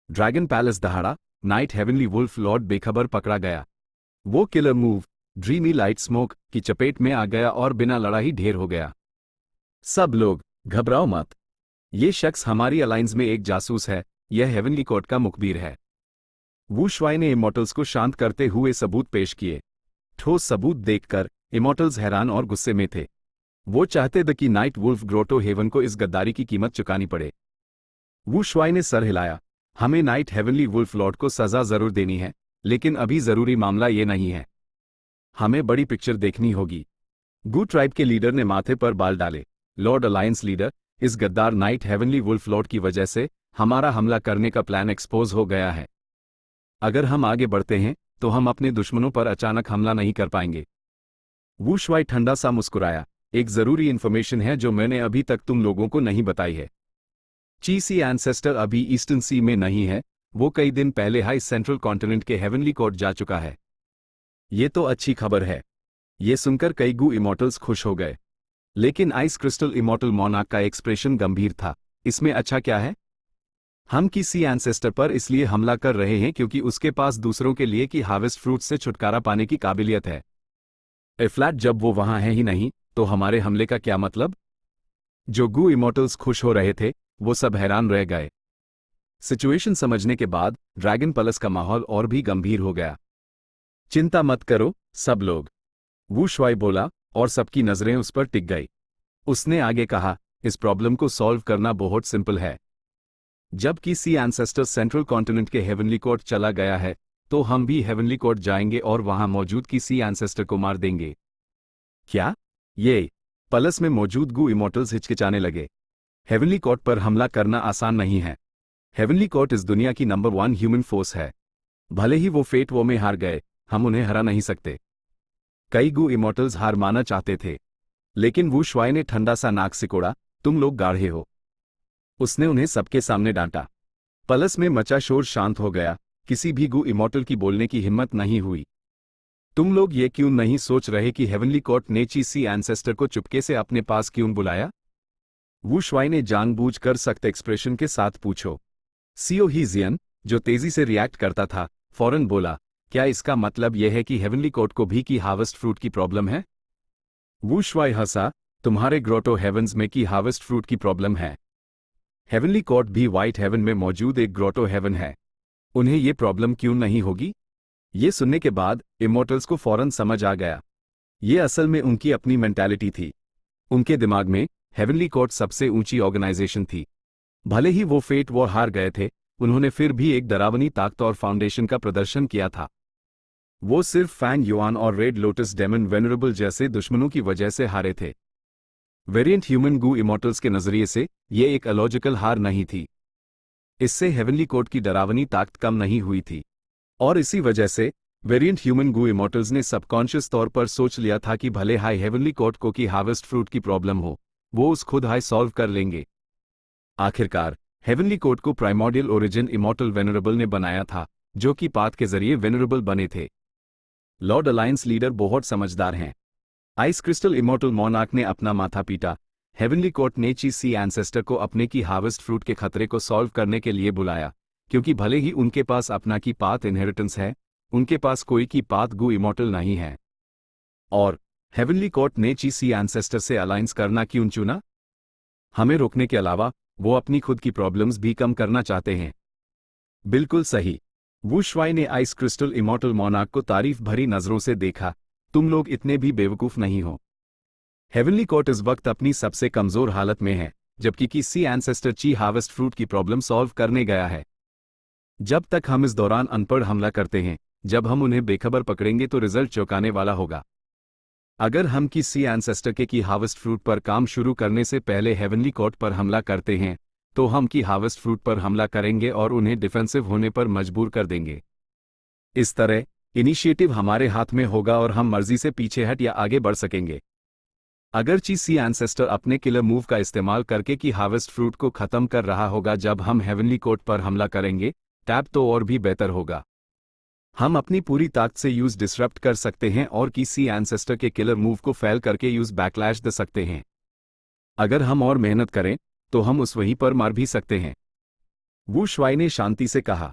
ड्रैगन पैलेस दहाड़ा, नाइट हेवनली वुल्फ लॉर्ड बेखबर पकड़ा गया। वो killer move, dreamy light smoke की चपेट में आ गया और बिना लड़ाई ढेर हो गया। सब लोग घबराओ मत, ये शख्स हमारी अलायंस में एक जासूस है, यह हेवनली कोर्ट का मुखबिर है। वू शुआई ने इमॉर्टल्स को शांत करते हुए सबूत पेश किए। ठोस सबूत देखकर इमॉर्टल्स हैरान और गुस्से में थे। वो चाहते थे कि नाइट वुल्फ ग्रोटो हेवन को इस गद्दारी की कीमत चुकानी पड़े। वू शुआई ने सर हिलाया। हमें नाइट हेवनली वुल्फ लॉर्ड को सजा जरूर देनी है, लेकिन अभी जरूरी मामला ये नहीं है। हमें बड़ी पिक्चर देखनी होगी। गू ट्राइब के लीडर ने माथे पर बाल डाले। लॉर्ड अलायंस लीडर, इस गद्दार नाइट हेवनली वुल्फ लॉर्ड की वजह से हमारा हमला करने का प्लान एक्सपोज हो गया है। अगर हम आगे बढ़ते हैं तो हम अपने दुश्मनों पर अचानक हमला नहीं कर पाएंगे। वू शुआई ठंडा सा मुस्कुराया। एक जरूरी इंफॉर्मेशन है जो मैंने अभी तक तुम लोगों को नहीं बताई है। ची सी एंसेस्टर अभी ईस्टर्न सी में नहीं है, वो कई दिन पहले हाई सेंट्रल कॉन्टिनेंट के हेवनली कोर्ट जा चुका है। ये तो अच्छी खबर है। ये सुनकर कई गु इमॉर्टल्स खुश हो गए। लेकिन आइस क्रिस्टल इमॉर्टल मोनार्क का एक्सप्रेशन गंभीर था। इसमें अच्छा क्या है? हम किसी एंसेस्टर पर इसलिए हमला कर रहे हैं क्योंकि उसके पास दूसरों के लिए की हार्वेस्ट फ्रूट से छुटकारा पाने की काबिलियत है। फ्लैट जब वो वहां है ही नहीं, तो हमारे हमले का क्या मतलब? जो गु इमॉर्टल्स खुश हो रहे थे, वो सब हैरान रह गए। सिचुएशन समझने के बाद ड्रैगन पैलेस का माहौल और भी गंभीर हो गया। चिंता मत करो सब लोग, वू शुआई बोला, और सबकी नजरें उस पर टिक गई। उसने आगे कहा, इस प्रॉब्लम को सॉल्व करना बहुत सिंपल है। जब किसी एंसेस्टर सेंट्रल कॉन्टिनेंट के हेवनली कोर्ट चला गया है, तो हम भी हेवनली कोर्ट जाएंगे और वहां मौजूद किसी एंसेस्टर को मार देंगे। क्या? ये पैलेस में मौजूद गु इमॉर्टल्स हिचकिचाने लगे। हेवनली कोर्ट पर हमला करना आसान नहीं है। हेवनली कोर्ट इस दुनिया की नंबर 1 ह्यूमन फोर्स है। भले ही वो फेट वो में हार गए, हम उन्हें हरा नहीं सकते। कई गु इमॉर्टल्स हार माना चाहते थे, लेकिन वू शुआई ने ठंडा सा नाक सिकोड़ा। तुम लोग गाढ़े हो। उसने उन्हें सबके सामने डांटा। पैलेस में मचा शोर शांत हो गया। किसी भी गु इमॉर्टल की बोलने की हिम्मत नहीं हुई। तुम लोग ये क्यों नहीं सोच रहे कि हेवनली कोर्ट ने ची सी एंसेस्टर को चुपके से अपने पास क्यों बुलाया? वू शुआई ने जानबूझकर सख्त एक्सप्रेशन के साथ पूछो। सीओ हीजियन, जो तेजी से रिएक्ट करता था, फौरन बोला, क्या इसका मतलब यह है कि हेवनली कोर्ट को भी की हार्वेस्ट फ्रूट की प्रॉब्लम है? वू शुआई हंसा। तुम्हारे ग्रोटो हेवंस में की हार्वेस्ट फ्रूट की प्रॉब्लम है। हेवनली कोर्ट भी व्हाइट हेवन में मौजूद एक ग्रोटो हेवन है। उन्हें ये प्रॉब्लम क्यों नहीं होगी? ये सुनने के बाद इमॉर्टल्स को फौरन समझ आ गया। ये असल में उनकी अपनी मेंटालिटी थी। उनके दिमाग में हेवनली कोर्ट सबसे ऊंची ऑर्गेनाइजेशन थी। भले ही वो फेट वॉर हार गए थे, उन्होंने फिर भी एक डरावनी ताकत और फाउंडेशन का प्रदर्शन किया था। वो सिर्फ फैंग युआन और रेड लोटस डेमन वेनरेबल जैसे दुश्मनों की वजह से हारे थे। वेरिएंट ह्यूमन गु इमॉर्टल्स के नजरिए से ये एक अलॉजिकल हार नहीं थी। इससे हेवनली कोर्ट की डरावनी ताकत कम नहीं हुई थी, और इसी वजह से वेरिएंट ह्यूमन गु इमॉर्टल्स ने सबकॉन्शियस तौर पर सोच लिया था कि भले हाई हेवनली कोर्ट को की हार्वेस्ट फ्रूट की प्रॉब्लम हो, वो उस खुद हाई सॉल्व कर लेंगे। आखिरकार हेवनली कोर्ट को प्राइमोर्डियल ओरिजिन इमॉर्टल वेनरेबल ने बनाया था, जो कि पाथ के जरिए वेनरेबल बने थे। लॉर्ड अलायंस लीडर बहुत समझदार हैं। आइस क्रिस्टल इमॉर्टल मोनार्क ने अपना माथा पीटा। हेवनली कोर्ट ने ची सी एंसेस्टर को अपने की हार्वेस्ट फ्रूट के खतरे को सॉल्व करने के लिए बुलाया, क्योंकि भले ही उनके पास अपना की पाथ इनहेरिटेंस है, उनके पास कोई की पाथ गु इमॉर्टल नहीं है। और हेवनली कोर्ट ने ची सी एंसेस्टर से अलायंस करना क्यों चुना? हमें रोकने के अलावा वो अपनी खुद की प्रॉब्लम्स भी कम करना चाहते हैं। बिल्कुल सही। वू शुआई ने आइस क्रिस्टल इमॉर्टल मोनार्क को तारीफ भरी नजरों से देखा। तुम लोग इतने भी बेवकूफ नहीं हो। हेवनली कोर्ट इस वक्त अपनी सबसे कमजोर हालत में है, जबकि किसी एंसेस्टर ची हार्वेस्ट फ्रूट की प्रॉब्लम सॉल्व करने गया है। जब तक हम इस दौरान अनपढ़ हमला करते हैं, जब हम उन्हें बेखबर पकड़ेंगे तो रिजल्ट चौंकाने वाला होगा। अगर हम किसी एंसेस्टर के की हार्वेस्ट फ्रूट पर काम शुरू करने से पहले हेवनली कोर्ट पर हमला करते हैं, तो हम की हार्वेस्ट फ्रूट पर हमला करेंगे और उन्हें डिफेंसिव होने पर मजबूर कर देंगे। इस तरह इनिशिएटिव हमारे हाथ में होगा और हम मर्जी से पीछे हट या आगे बढ़ सकेंगे। अगर सी एंसेस्टर अपने किलर मूव का इस्तेमाल करके की हार्वेस्ट फ्रूट को खत्म कर रहा होगा जब हम हेवनली कोर्ट पर हमला करेंगे, टैप तो और भी बेहतर होगा। हम अपनी पूरी ताकत से यूज डिसरप्ट कर सकते हैं और किसी एंसेस्टर के किलर मूव को फेल करके यूज बैकलैश दे सकते हैं। अगर हम और मेहनत करें तो हम उस वहीं पर मार भी सकते हैं, वू शुआई ने शांति से कहा।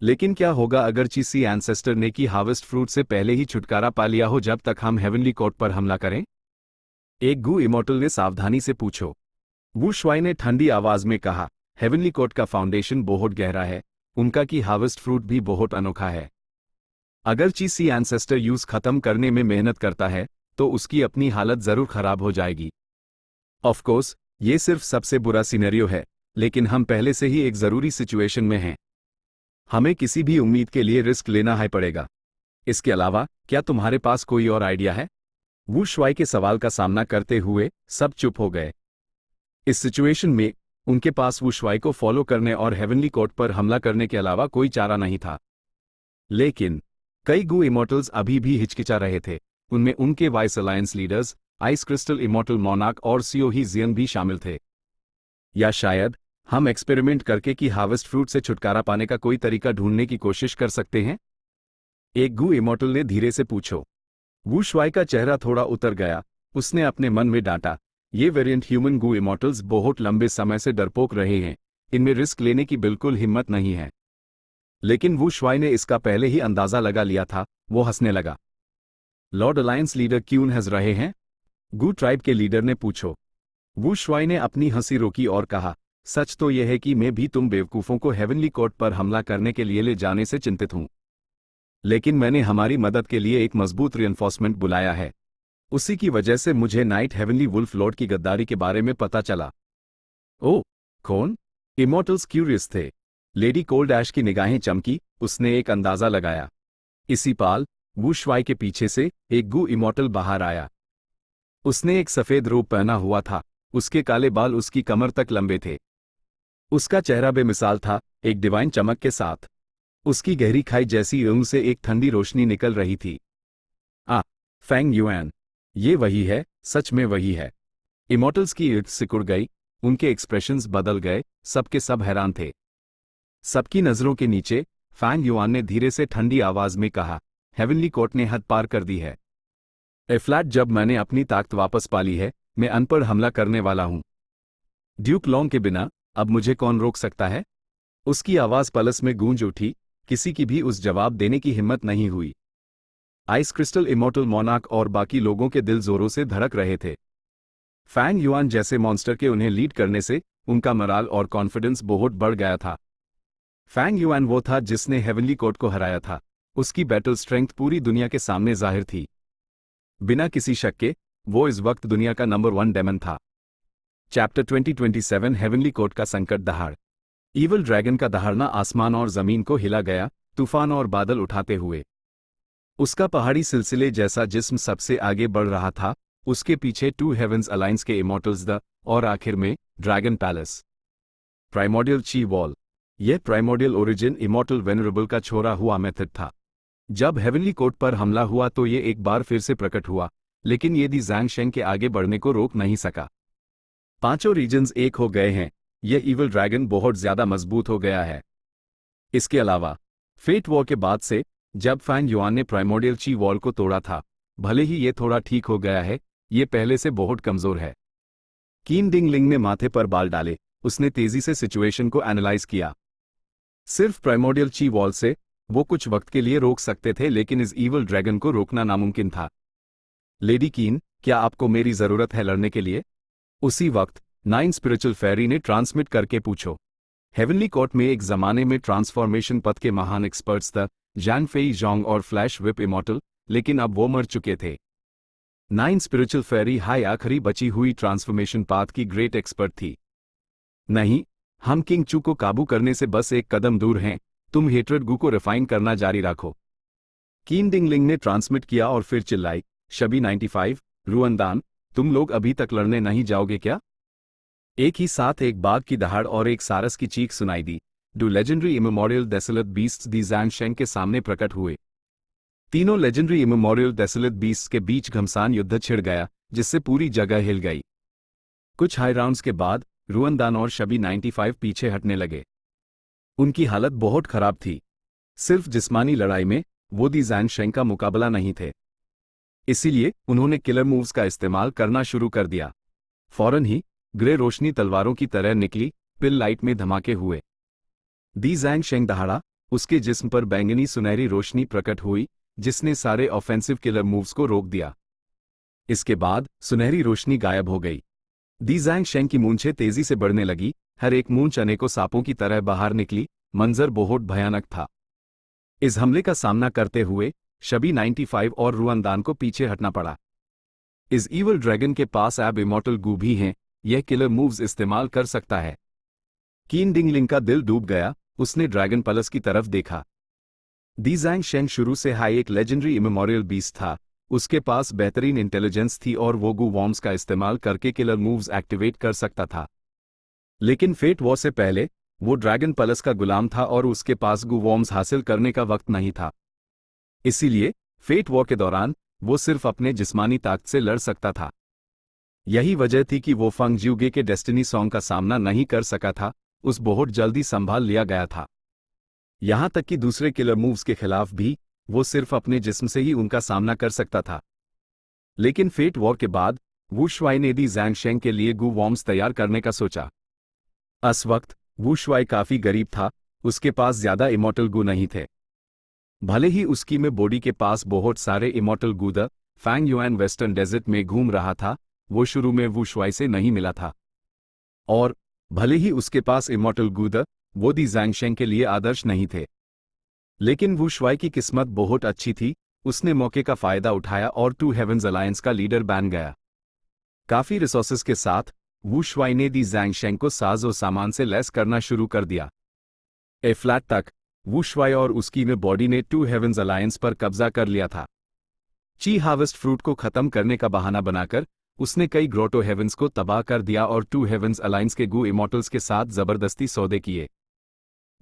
लेकिन क्या होगा अगर किसी एंसेस्टर ने की हार्वेस्ट फ्रूट से पहले ही छुटकारा पा लिया हो जब तक हम हेवनली कोर्ट पर हमला करें? एक गू इमोर्टल ने सावधानी से पूछो। वू शुआई ने ठंडी आवाज में कहा, हेवनली कोर्ट का फाउंडेशन बहुत गहरा है, उनका की हार्वेस्ट फ्रूट भी बहुत अनोखा है। अगर किसी एंसेस्टर यूज खत्म करने में मेहनत करता है तो उसकी अपनी हालत जरूर खराब हो जाएगी। ऑफ कोर्स ये सिर्फ सबसे बुरा सिनेरियो है, लेकिन हम पहले से ही एक जरूरी सिचुएशन में हैं। हमें किसी भी उम्मीद के लिए रिस्क लेना ही पड़ेगा। इसके अलावा क्या तुम्हारे पास कोई और आइडिया है? वू शुआई के सवाल का सामना करते हुए सब चुप हो गए। इस सिचुएशन में उनके पास वू शुआई को फॉलो करने और हेवनली कोर्ट पर हमला करने के अलावा कोई चारा नहीं था। लेकिन कई गू इमोर्टल्स अभी भी हिचकिचा रहे थे। उनमें उनके vice alliance leaders ice crystal immortal monarch और सियोही जियन भी शामिल थे। या शायद हम एक्सपेरिमेंट करके कि हार्वेस्ट फ्रूट से छुटकारा पाने का कोई तरीका ढूंढने की कोशिश कर सकते हैं? एक गू इमोर्टल ने धीरे से पूछो। वू शुआई का चेहरा थोड़ा उतर गया। उसने अपने मन में डांटा, ये वेरिएंट ह्यूमन गू इमोर्टल्स बहुत लंबे समय से डरपोक रहे हैं, इनमें रिस्क लेने की बिल्कुल हिम्मत नहीं है। लेकिन वू शुआई ने इसका पहले ही अंदाजा लगा लिया था। वो हंसने लगा। लॉर्ड अलायंस लीडर क्यों हंस रहे हैं? गू ट्राइब के लीडर ने पूछो। वू शुआई ने अपनी हंसी रोकी और कहा, सच तो यह है कि मैं भी तुम बेवकूफों को हेवनली कोर्ट पर हमला करने के लिए ले जाने से चिंतित हूं। लेकिन मैंने हमारी मदद के लिए एक मजबूत रिइंफोर्समेंट बुलाया है। उसी की वजह से मुझे नाइट हेवनली वुल्फ लॉर्ड की गद्दारी के बारे में पता चला। ओह, कौन? इमोर्टल्स क्यूरियस थे। लेडी कोल्ड ऐश की निगाहें चमकी। उसने एक अंदाजा लगाया। इसी पाल वू शुआई के पीछे से एक गू इमोर्टल बाहर आया। उसने एक सफेद रोब पहना हुआ था। उसके काले बाल उसकी कमर तक लंबे थे। उसका चेहरा बेमिसाल था, एक डिवाइन चमक के साथ। उसकी गहरी खाई जैसी ऊँग से एक ठंडी रोशनी निकल रही थी। फैंग युआन, ये वही है, सच में वही है। इमोर्टल्स की ईर्ष्या सिकुड़ गई। उनके एक्सप्रेशंस बदल गए। सबके सब हैरान थे। सबकी नजरों के नीचे फैंग युआन ने धीरे से ठंडी आवाज में कहा, हेवनली कोर्ट ने हद पार कर दी है। फ्लैट जब मैंने अपनी ताकत वापस पा ली है, मैं अन पर हमला करने वाला हूं। ड्यूक लॉन्ग के बिना अब मुझे कौन रोक सकता है? उसकी आवाज पलस में गूंज उठी। किसी की भी उस जवाब देने की हिम्मत नहीं हुई। आइस क्रिस्टल इमोर्टल मोनार्क और बाकी लोगों के दिल जोरों से धड़क रहे थे। फैंग युआन जैसे मॉन्स्टर के उन्हें लीड करने से उनका मोराल और कॉन्फिडेंस बहुत बढ़ गया था। फैंग युआन वो था जिसने हेवनली कोर्ट को हराया था। उसकी बैटल स्ट्रेंथ पूरी दुनिया के सामने जाहिर थी। बिना किसी शक के वो इस वक्त दुनिया का नंबर 1 डेमन था। चैप्टर 2027 हेवनली कोर्ट का संकट दहाड़। ईवल ड्रैगन का दहाड़ना आसमान और जमीन को हिला गया, तूफान और बादल उठाते हुए। उसका पहाड़ी सिलसिले जैसा जिस्म सबसे आगे बढ़ रहा था। उसके पीछे टू हेवंस अलायंस के इमोर्टल्स द और आखिर में ड्रैगन पैलेस। प्राइमोडियल ची वॉल। यह प्राइमोडियल ओरिजिन इमोर्टल वेनरेबल का छोड़ा हुआ मेथड था। जब हेवनली कोर्ट पर हमला हुआ तो ये एक बार फिर से प्रकट हुआ, लेकिन ये दी ज़ैंग शेंग के आगे बढ़ने को रोक नहीं सका। पांचों रीजन्स एक हो गए हैं। यह ईवल ड्रैगन बहुत ज्यादा मजबूत हो गया है। इसके अलावा फेट वॉर के बाद से जब फैंग युआन ने प्राइमोडियल ची वॉल को तोड़ा था, भले ही ये थोड़ा ठीक हो गया है, ये पहले से बहुत कमजोर है। कीन डिंग लिंग ने माथे पर बाल डाले। उसने तेजी से सिचुएशन को एनालाइज किया। सिर्फ प्राइमोडियल ची वॉल से वो कुछ वक्त के लिए रोक सकते थे, लेकिन इस ईवल ड्रैगन को रोकना नामुमकिन था। लेडी कीन, क्या आपको मेरी जरूरत है लड़ने के लिए? उसी वक्त 9 स्पिरिचुअल फेरी ने ट्रांसमिट करके पूछो। हेवनली कोर्ट में एक जमाने में ट्रांसफॉर्मेशन पथ के महान एक्सपर्ट्स थे, जैन फेई जोंग और फ्लैश विप इमोर्टल, लेकिन अब वो मर चुके थे। 9 स्पिरिचुअल फेरी हाई आखिरी बची हुई ट्रांसफॉर्मेशन पाथ की ग्रेट एक्सपर्ट थी। नहीं, हम किंग चू को काबू करने से बस एक कदम दूर हैं। तुम हेट्रेड गू को रिफाइन करना जारी रखो। कीन डिंग लिंग ने ट्रांसमिट किया और फिर चिल्लाई, शबी 95, रुअनदान, तुम लोग अभी तक लड़ने नहीं जाओगे क्या? एक ही साथ एक बाघ की दहाड़ और एक सारस की चीख सुनाई दी। डू लेजेंडरी इमेमोरियल डेसोलेट बीस्ट्स दी ज़ैंग के सामने प्रकट हुए। तीनों लेजेंडरी इमेमोरियल डेसोलेट बीस्ट्स के बीच घमसान युद्ध छिड़ गया, जिससे पूरी जगह हिल गई। कुछ हाई राउंड्स के बाद रुअनदान और शबी 95 पीछे हटने लगे। उनकी हालत बहुत खराब थी। सिर्फ जिस्मानी लड़ाई में वो दी ज़ैंग का मुकाबला नहीं थे, इसीलिए उन्होंने किलर मूव्स का इस्तेमाल करना शुरू कर दिया। फौरन ही ग्रे रोशनी तलवारों की तरह निकली, पिल लाइट में धमाके हुए। दी ज़ैंग दहाड़ा, उसके जिस्म पर बैंगनी सुनहरी रोशनी प्रकट हुई, जिसने सारे ऑफेंसिव किलर मूव्स को रोक दिया। इसके बाद सुनहरी रोशनी गायब हो गई। दी ज़ैंग की मूंछें तेजी से बढ़ने लगी, हर एक मूंछ अनेकों सांपों की तरह बाहर निकली। मंजर बहुत भयानक था। इस हमले का सामना करते हुए शबी 95 और रुअनदान को पीछे हटना पड़ा। इस ईवल ड्रैगन के पास अब इमॉर्टल गू भी हैं, यह किलर मूव्स इस्तेमाल कर सकता है। कीन डिंगलिंग का दिल डूब गया, उसने ड्रैगन पलस की तरफ देखा। दी ज़ैंग शुरू से हाई एक लेजेंडरी इमेमोरियल बीस्ट था, उसके पास बेहतरीन इंटेलिजेंस थी और वो गू वॉर्म्स का इस्तेमाल करके किलर मूव्स एक्टिवेट कर सकता था। लेकिन फेट वॉर से पहले वो ड्रैगन पलस का गुलाम था और उसके पास गू वॉर्म्स हासिल करने का वक्त नहीं था। इसीलिए फेट वॉर के दौरान वो सिर्फ अपने जिस्मानी ताकत से लड़ सकता था। यही वजह थी कि वो फंग ज्यूगे के डेस्टिनी सॉन्ग का सामना नहीं कर सका था, उस बहुत जल्दी संभाल लिया गया था। यहां तक कि दूसरे किलर मूव्स के खिलाफ भी वो सिर्फ अपने जिस्म से ही उनका सामना कर सकता था। लेकिन फेट वॉर के बाद वू शुआई ने दी ज़ैंग के लिए गू वॉर्म्स तैयार करने का सोचा। उस वक्त वू शुआई काफी गरीब था, उसके पास ज्यादा इमॉर्टल गू नहीं थे। भले ही उसकी में बॉडी के पास बहुत सारे immortal Gu the Fang Yuan western desert में घूम रहा था, वो शुरू में वू शुआई से नहीं मिला था। और भले ही उसके पास इमॉर्टल गू द वो दी ज़ैंग के लिए आदर्श नहीं थे। लेकिन वू शुआई की किस्मत बहुत अच्छी थी, उसने मौके का फायदा उठाया और टू हेवंस अलायंस का लीडर बन गया। काफी रिसोर्सेज के साथ वू शुआई ने दी ज़ैंग को साजो सामान से लैस करना शुरू कर दिया। ए फ्लैट तक वू शुआई और उसकी में बॉडी ने टू हेवंस अलायंस पर कब्जा कर लिया था। ची हार्वेस्ट फ्रूट को खत्म करने का बहाना बनाकर उसने कई ग्रोटो हेवंस को तबाह कर दिया और टू हेवंस अलायंस के गू इमॉर्टल्स के साथ जबरदस्ती सौदे किए।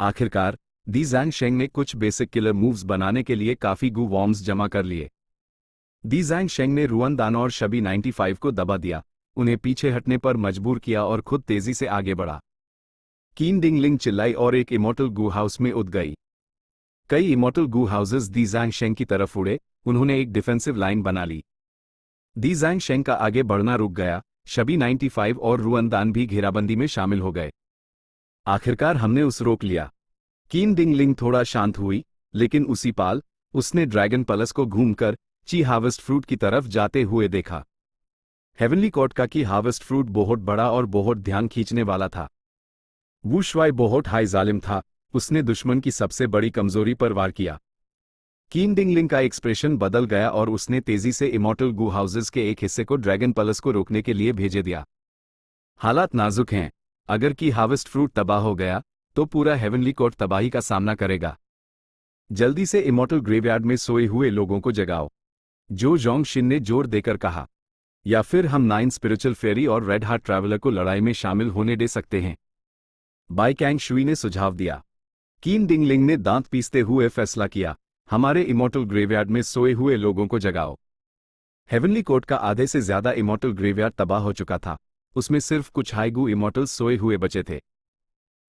आखिरकार दी ज़ैंग ने कुछ बेसिक किलर मूव्स बनाने के लिए काफी गू वॉर्म्स जमा कर लिए। दी ज़ैंग ने रुअनदान और शबी 95 को दबा दिया, उन्हें पीछे हटने पर मजबूर किया और खुद तेजी से आगे बढ़ा। कीन डिंगलिंग चिल्लाई और एक इमॉर्टल गू हाउस में उद गई। कई इमॉर्टल गू हाउसेस दी ज़ैंग की तरफ उड़े, उन्होंने एक डिफेंसिव लाइन बना ली। दी ज़ैंग का आगे बढ़ना रुक गया, शबी 95 और रुअनदान भी घेराबंदी में शामिल हो गए। आखिरकार हमने उस रोक लिया। कीन डिंगलिंग थोड़ा शांत हुई, लेकिन उसी पाल उसने ड्रैगन पलस को घूमकर ची हार्वेस्ट फ्रूट की तरफ जाते हुए देखा। हेवनली कोर्ट का की हार्वेस्ट फ्रूट बहुत बड़ा और बहुत ध्यान खींचने वाला था। वू शुआई बहुत हाई जालिम था, उसने दुश्मन की सबसे बड़ी कमजोरी पर वार किया। कीन डिंगलिंग का एक्सप्रेशन बदल गया और उसने तेजी से इमॉर्टल गू हाउसेस के एक हिस्से को ड्रैगन पलस को रोकने के लिए भेजे दिया। हालात नाजुक हैं, अगर की हार्वेस्ट फ्रूट तबाह हो गया तो पूरा हेवनली कोर्ट तबाही का सामना करेगा। जल्दी से इमॉर्टल ग्रेवयार्ड में सोए हुए लोगों को जगाओ, जो जोंग शिन ने जोर देकर कहा, या फिर हम 9 स्पिरिचुअल फेरी और रेड हार्ट ट्रैवलर को लड़ाई में शामिल होने दे सकते हैं। बाई कैंग शुई ने सुझाव दिया। कीन डिंगलिंग ने दांत पीसते हुए फैसला किया, हमारे इमॉर्टल ग्रेवयार्ड में सोए हुए लोगों को जगाओ। हेवनली कोर्ट का आधे से ज्यादा इमॉर्टल ग्रेवयार्ड तबाह हो चुका था, उसमें सिर्फ कुछ हाईगू इमॉर्टल्स सोए हुए बचे थे।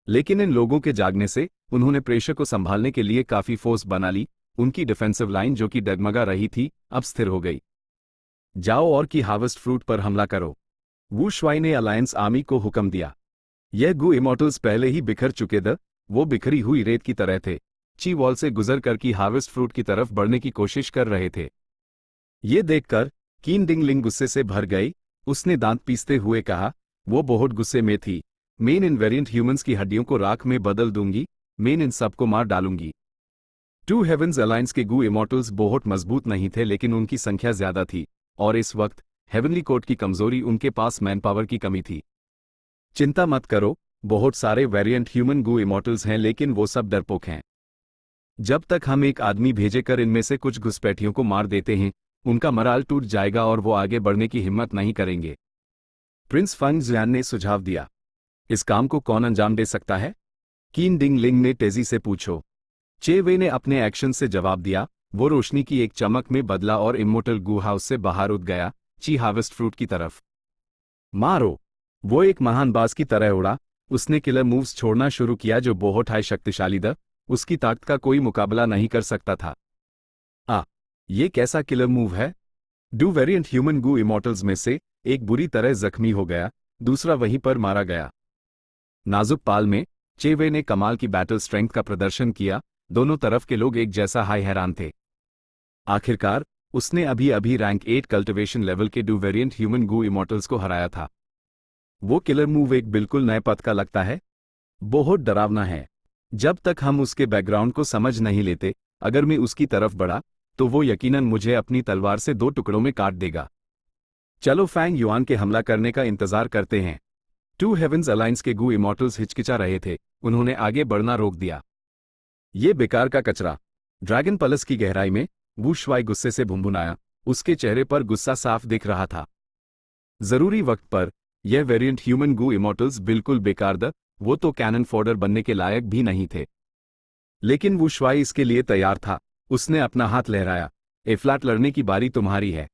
लेकिन इन लोगों के जागने से उन्होंने प्रेशर को संभालने के लिए काफी फोर्स बना ली, उनकी डिफेंसिव लाइन जो कि डगमगा रही थी अब स्थिर हो गई। जाओ और की हार्वेस्ट फ्रूट पर हमला करो, वू शुआई ने अलायंस आर्मी को हुक्म दिया। यह गू इमॉर्टल्स पहले ही बिखर चुके थे, वो बिखरी हुई रेत की तरह थे, ची वॉल से गुजर कर की हार्वेस्ट फ्रूट की तरफ बढ़ने की कोशिश कर रहे थे। ये देखकर कीन डिंगलिंग गुस्से से भर गई, उसने दांत पीसते हुए कहा, वो बहुत गुस्से में थी, मैं इन वेरिएंट ह्यूमंस की हड्डियों को राख में बदल दूंगी, मैं इन सबको मार डालूंगी। टू हेवंस अलायंस के गू इमॉर्टल्स बहुत मजबूत नहीं थे, लेकिन उनकी संख्या ज्यादा थी और इस वक्त हेवनली कोर्ट की कमजोरी उनके पास मैन पावर की कमी थी। चिंता मत करो, बहुत सारे वेरिएंट ह्यूमन गू इमॉर्टल्स हैं, लेकिन वो सब डरपोक हैं। जब तक हम एक आदमी भेजेकर इनमें से कुछ घुसपैठियों को मार देते हैं, उनका मराल टूट जाएगा और वो आगे बढ़ने की हिम्मत नहीं करेंगे। प्रिंस फंग जियान ने सुझाव दिया। इस काम को कौन अंजाम दे सकता है? कीन डिंग लिंग ने तेजी से पूछो। चे वे ने अपने एक्शन से जवाब दिया। वो रोशनी की एक चमक में बदला और इमोर्टल गू हाउस से बाहर उठ गया, ची हार्वेस्ट फ्रूट की तरफ। मारो! वो एक महान बाज की तरह उड़ा। उसने किलर मूव्स छोड़ना शुरू किया जो बहुत हाई शक्तिशाली द उसकी ताकत का कोई मुकाबला नहीं कर सकता था। ये कैसा किलर मूव है? डू वेरिएंट ह्यूमन गू इमॉर्टल्स में से एक बुरी तरह जख्मी हो गया, दूसरा वहीं पर मारा गया। नाजुक पाल में चेवे ने कमाल की बैटल स्ट्रेंथ का प्रदर्शन किया। दोनों तरफ के लोग एक जैसा हाई हैरान थे। आखिरकार उसने अभी अभी रैंक 8 कल्टिवेशन लेवल के डू वेरिएंट ह्यूमन गू इमॉर्टल्स को हराया था। वो किलर मूव एक बिल्कुल नए पथ का लगता है। बहुत डरावना है। जब तक हम उसके बैकग्राउंड को समझ नहीं लेते, अगर मैं उसकी तरफ बढ़ा तो वो यकीनन मुझे अपनी तलवार से 2 टुकड़ों में काट देगा। चलो फैंग युआन के हमला करने का इंतजार करते हैं। टू हेवंस अलायंस के गू इमॉर्टल्स हिचकिचा रहे थे। उन्होंने आगे बढ़ना रोक दिया। ये बेकार का कचरा। ड्रैगन पलस की गहराई में वू शुआई गुस्से से भुनभुनाया। उसके चेहरे पर गुस्सा साफ दिख रहा था। जरूरी वक्त पर यह वेरिएंट ह्यूमन गू इमॉर्टल्स बिल्कुल बेकार वो तो कैनन फॉडर बनने के लायक भी नहीं थे। लेकिन वू शुआई इसके लिए तैयार था। उसने अपना हाथ लहराया। एफ्लाट लड़ने की बारी तुम्हारी है।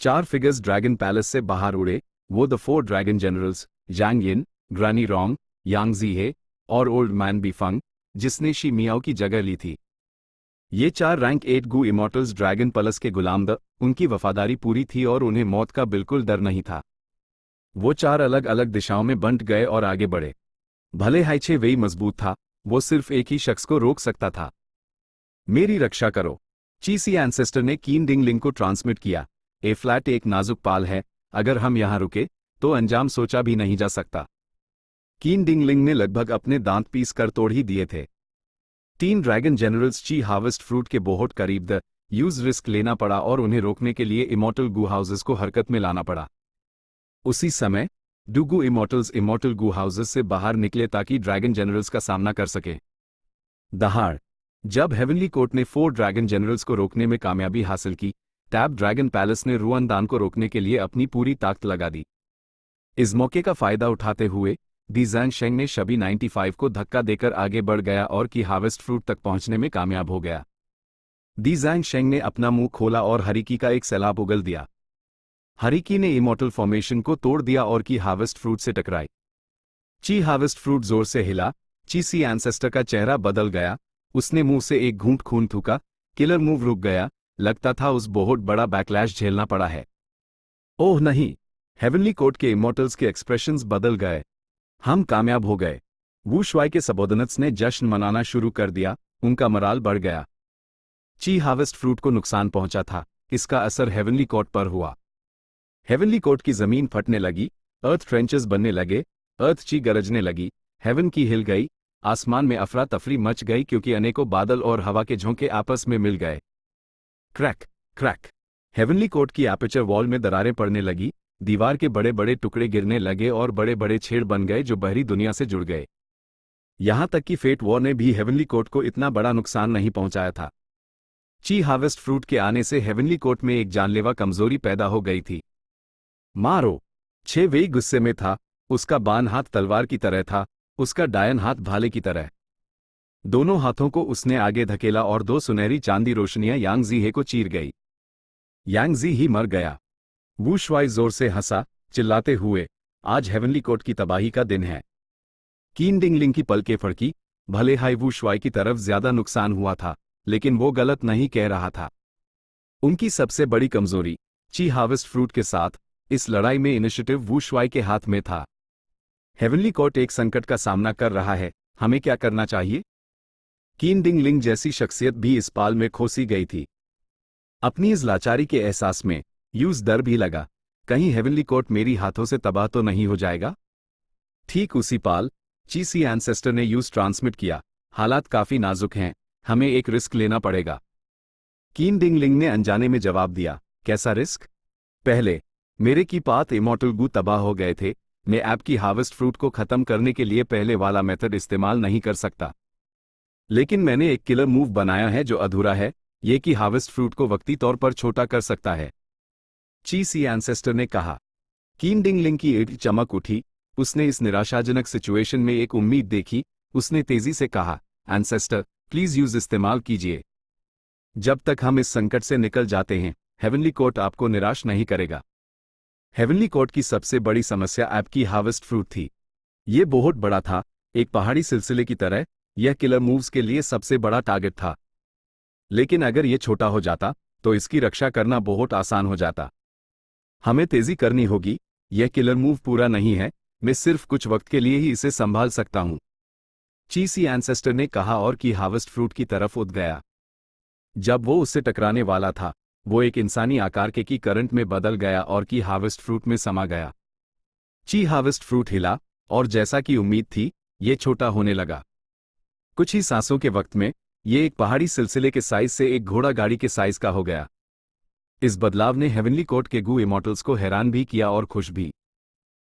4 फिगर्स ड्रैगन पैलेस से बाहर उड़े। वो द 4 ड्रैगन जनरल्स जांग यिन, ग्रानी रोंग, यांग जीहे और ओल्ड मैन बीफंग, जिसने शी मियाओ की जगह ली थी। ये 4 रैंक 8 गू इमॉर्टल्स ड्रैगन पलस के गुलाम उनकी वफादारी पूरी थी और उन्हें मौत का बिल्कुल डर नहीं था। वो 4 अलग अलग दिशाओं में बंट गए और आगे बढ़े। भले हाइचे वेई मजबूत था, वो सिर्फ एक ही शख्स को रोक सकता था। मेरी रक्षा करो, चीसी एंसेस्टर ने कीन डिंग लिंग को ट्रांसमिट किया। ए फ्लैट एक नाजुक पाल है, अगर हम यहां रुके तो अंजाम सोचा भी नहीं जा सकता। कीन डिंग लिंग ने लगभग अपने दांत पीस कर तोड़ ही दिए थे। 3 ड्रैगन जनरल्स ची हार्वेस्ट फ्रूट के बहुत करीब यूज रिस्क लेना पड़ा और उन्हें रोकने के लिए इमॉर्टल गू हाउसेस को हरकत में लाना पड़ा। उसी समय डूगू इमॉर्टल्स इमॉर्टल गू हाउसेस से बाहर निकले ताकि ड्रैगन जनरल्स का सामना कर सके। दहाड़! जब हेवनली कोर्ट ने 4 ड्रैगन जनरल्स को रोकने में कामयाबी हासिल की, टैब ड्रैगन पैलेस ने रुआनदान को रोकने के लिए अपनी पूरी ताकत लगा दी। इस मौके का फायदा उठाते हुए दी ज़ैंग शेंग ने शबी 95 को धक्का देकर आगे बढ़ गया और की हार्वेस्ट फ्रूट तक पहुंचने में कामयाब हो गया। दी ज़ैंग शेंग ने अपना मुंह खोला और हरिकी का एक सैलाब उगल दिया। हरिकी ने इमॉर्टल फॉर्मेशन को तोड़ दिया और की हार्वेस्ट फ्रूट से टकराई। ची हार्वेस्ट फ्रूट जोर से हिला। चीसी एंसेस्टर का चेहरा बदल गया। उसने मुंह से एक घूंट खून थूका। किलर मूव रुक गया। लगता था उस बहुत बड़ा बैकलैश झेलना पड़ा है। ओह नहीं! हेवनली कोर्ट के इमॉर्टल्स के एक्सप्रेशंस बदल गए। हम कामयाब हो गए। वू शुआई के सबोर्डिनेट्स ने जश्न मनाना शुरू कर दिया। उनका मराल बढ़ गया। ची हार्वेस्ट फ्रूट को नुकसान पहुंचा था। इसका असर हेवनली कोर्ट पर हुआ। हेवनली कोर्ट की जमीन फटने लगी। अर्थ ट्रेंचेस बनने लगे। अर्थ ची गरजने लगी। हेवन की हिल गई। आसमान में अफरा तफरी मच गई क्योंकि अनेकों बादल और हवा के झोंके आपस में मिल गए। Crack crack! हेवनली कोर्ट की एपर्चर वॉल में दरारें पड़ने लगी। दीवार के बड़े बड़े टुकड़े गिरने लगे और बड़े बड़े छेद बन गए जो बाहरी दुनिया से जुड़ गए। यहां तक कि फेट वॉर ने भी हेवनली कोर्ट को इतना बड़ा नुकसान नहीं पहुंचाया था। ची हार्वेस्ट फ्रूट के आने से हेवनली कोर्ट में एक जानलेवा कमजोरी पैदा हो गई थी। मारो! छे वेई गुस्से में था। उसका बान हाथ तलवार की तरह था, उसका डायन हाथ भाले की तरह। दोनों हाथों को उसने आगे धकेला और 2 सुनहरी चांदी रोशनियां यांग जीहे को चीर गई। यांग जी ही मर गया। वू शुआई जोर से हंसा, चिल्लाते हुए, आज हेवनली कोर्ट की तबाही का दिन है। कीन डिंग लिंग की पलकें फड़की। भले हाई वू शुआई की तरफ ज्यादा नुकसान हुआ था, लेकिन वो गलत नहीं कह रहा था। उनकी सबसे बड़ी कमजोरी ची हार्वेस्ट फ्रूट के साथ इस लड़ाई में इनिशिएटिव वू शुआई के हाथ में था। हेवनली कोर्ट एक संकट का सामना कर रहा है। हमें क्या करना चाहिए? कीन डिंग लिंग जैसी शख्सियत भी इस पाल में खोसी गई थी। अपनी इस लाचारी के एहसास में यूज डर भी लगा। कहीं हेवनली कोर्ट मेरी हाथों से तबाह तो नहीं हो जाएगा? ठीक उसी पाल चीसी एंसेस्टर ने यूज ट्रांसमिट किया। हालात काफी नाजुक हैं, हमें एक रिस्क लेना पड़ेगा। कीन डिंग लिंग ने अनजाने में जवाब दिया। कैसा रिस्क? पहले मेरे की पात इमॉर्टल गू तबाह हो गए थे। मैं ऐप की हार्वेस्ट फ्रूट को खत्म करने के लिए पहले वाला मेथड इस्तेमाल नहीं कर सकता। लेकिन मैंने एक किलर मूव बनाया है जो अधूरा है। ये कि हार्वेस्ट फ्रूट को वक्ती तौर पर छोटा कर सकता है, चीसी एंसेस्टर ने कहा। कीन डिंग लिंग की एड़ी चमक उठी। उसने इस निराशाजनक सिचुएशन में एक उम्मीद देखी। उसने तेजी से कहा, एंसेस्टर प्लीज यूज इस्तेमाल कीजिए। जब तक हम इस संकट से निकल जाते हैं, हेवनली कोर्ट आपको निराश नहीं करेगा। हेवनली कोर्ट की सबसे बड़ी समस्या आपकी हार्वेस्ट फ्रूट थी। ये बहुत बड़ा था, एक पहाड़ी सिलसिले की तरह। यह किलर मूव्स के लिए सबसे बड़ा टारगेट था। लेकिन अगर यह छोटा हो जाता तो इसकी रक्षा करना बहुत आसान हो जाता। हमें तेजी करनी होगी। यह किलर मूव पूरा नहीं है, मैं सिर्फ कुछ वक्त के लिए ही इसे संभाल सकता हूं। चीसी एंसेस्टर ने कहा और की हार्वेस्ट फ्रूट की तरफ उठ गया। जब वो उससे टकराने वाला था, वो एक इंसानी आकार के की करंट में बदल गया और की हार्वेस्ट फ्रूट में समा गया। ची हार्वेस्ट फ्रूट हिला और जैसा कि उम्मीद थी, ये छोटा होने लगा। कुछ ही सांसों के वक्त में ये एक पहाड़ी सिलसिले के साइज से एक घोड़ा गाड़ी के साइज का हो गया। इस बदलाव ने हेवनली कोर्ट के गू इमॉर्टल्स को हैरान भी किया और खुश भी।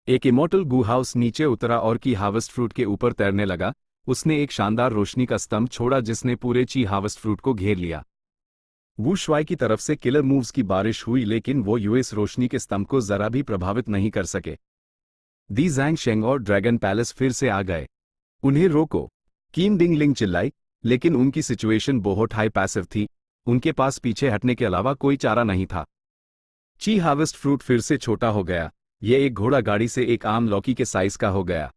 एक इमॉर्टल गू हाउस नीचे उतरा और की हार्वेस्ट फ्रूट के ऊपर तैरने लगा। उसने एक शानदार रोशनी का स्तंभ छोड़ा जिसने पूरे ची हार्वेस्ट फ्रूट को घेर लिया। वू श्वाई की तरफ से किलर मूव्स की बारिश हुई, लेकिन वो यूएस रोशनी के स्तंभ को जरा भी प्रभावित नहीं कर सके। दी जैंग शेंग और ड्रैगन पैलेस फिर से आ गए। उन्हें रोको, कीन डिंग लिंग चिल्लाई, लेकिन उनकी सिचुएशन बहुत हाई पैसिव थी। उनके पास पीछे हटने के अलावा कोई चारा नहीं था। ची हार्वेस्ट फ्रूट फिर से छोटा हो गया। यह एक घोड़ा गाड़ी से एक आम लौकी के साइज का हो गया।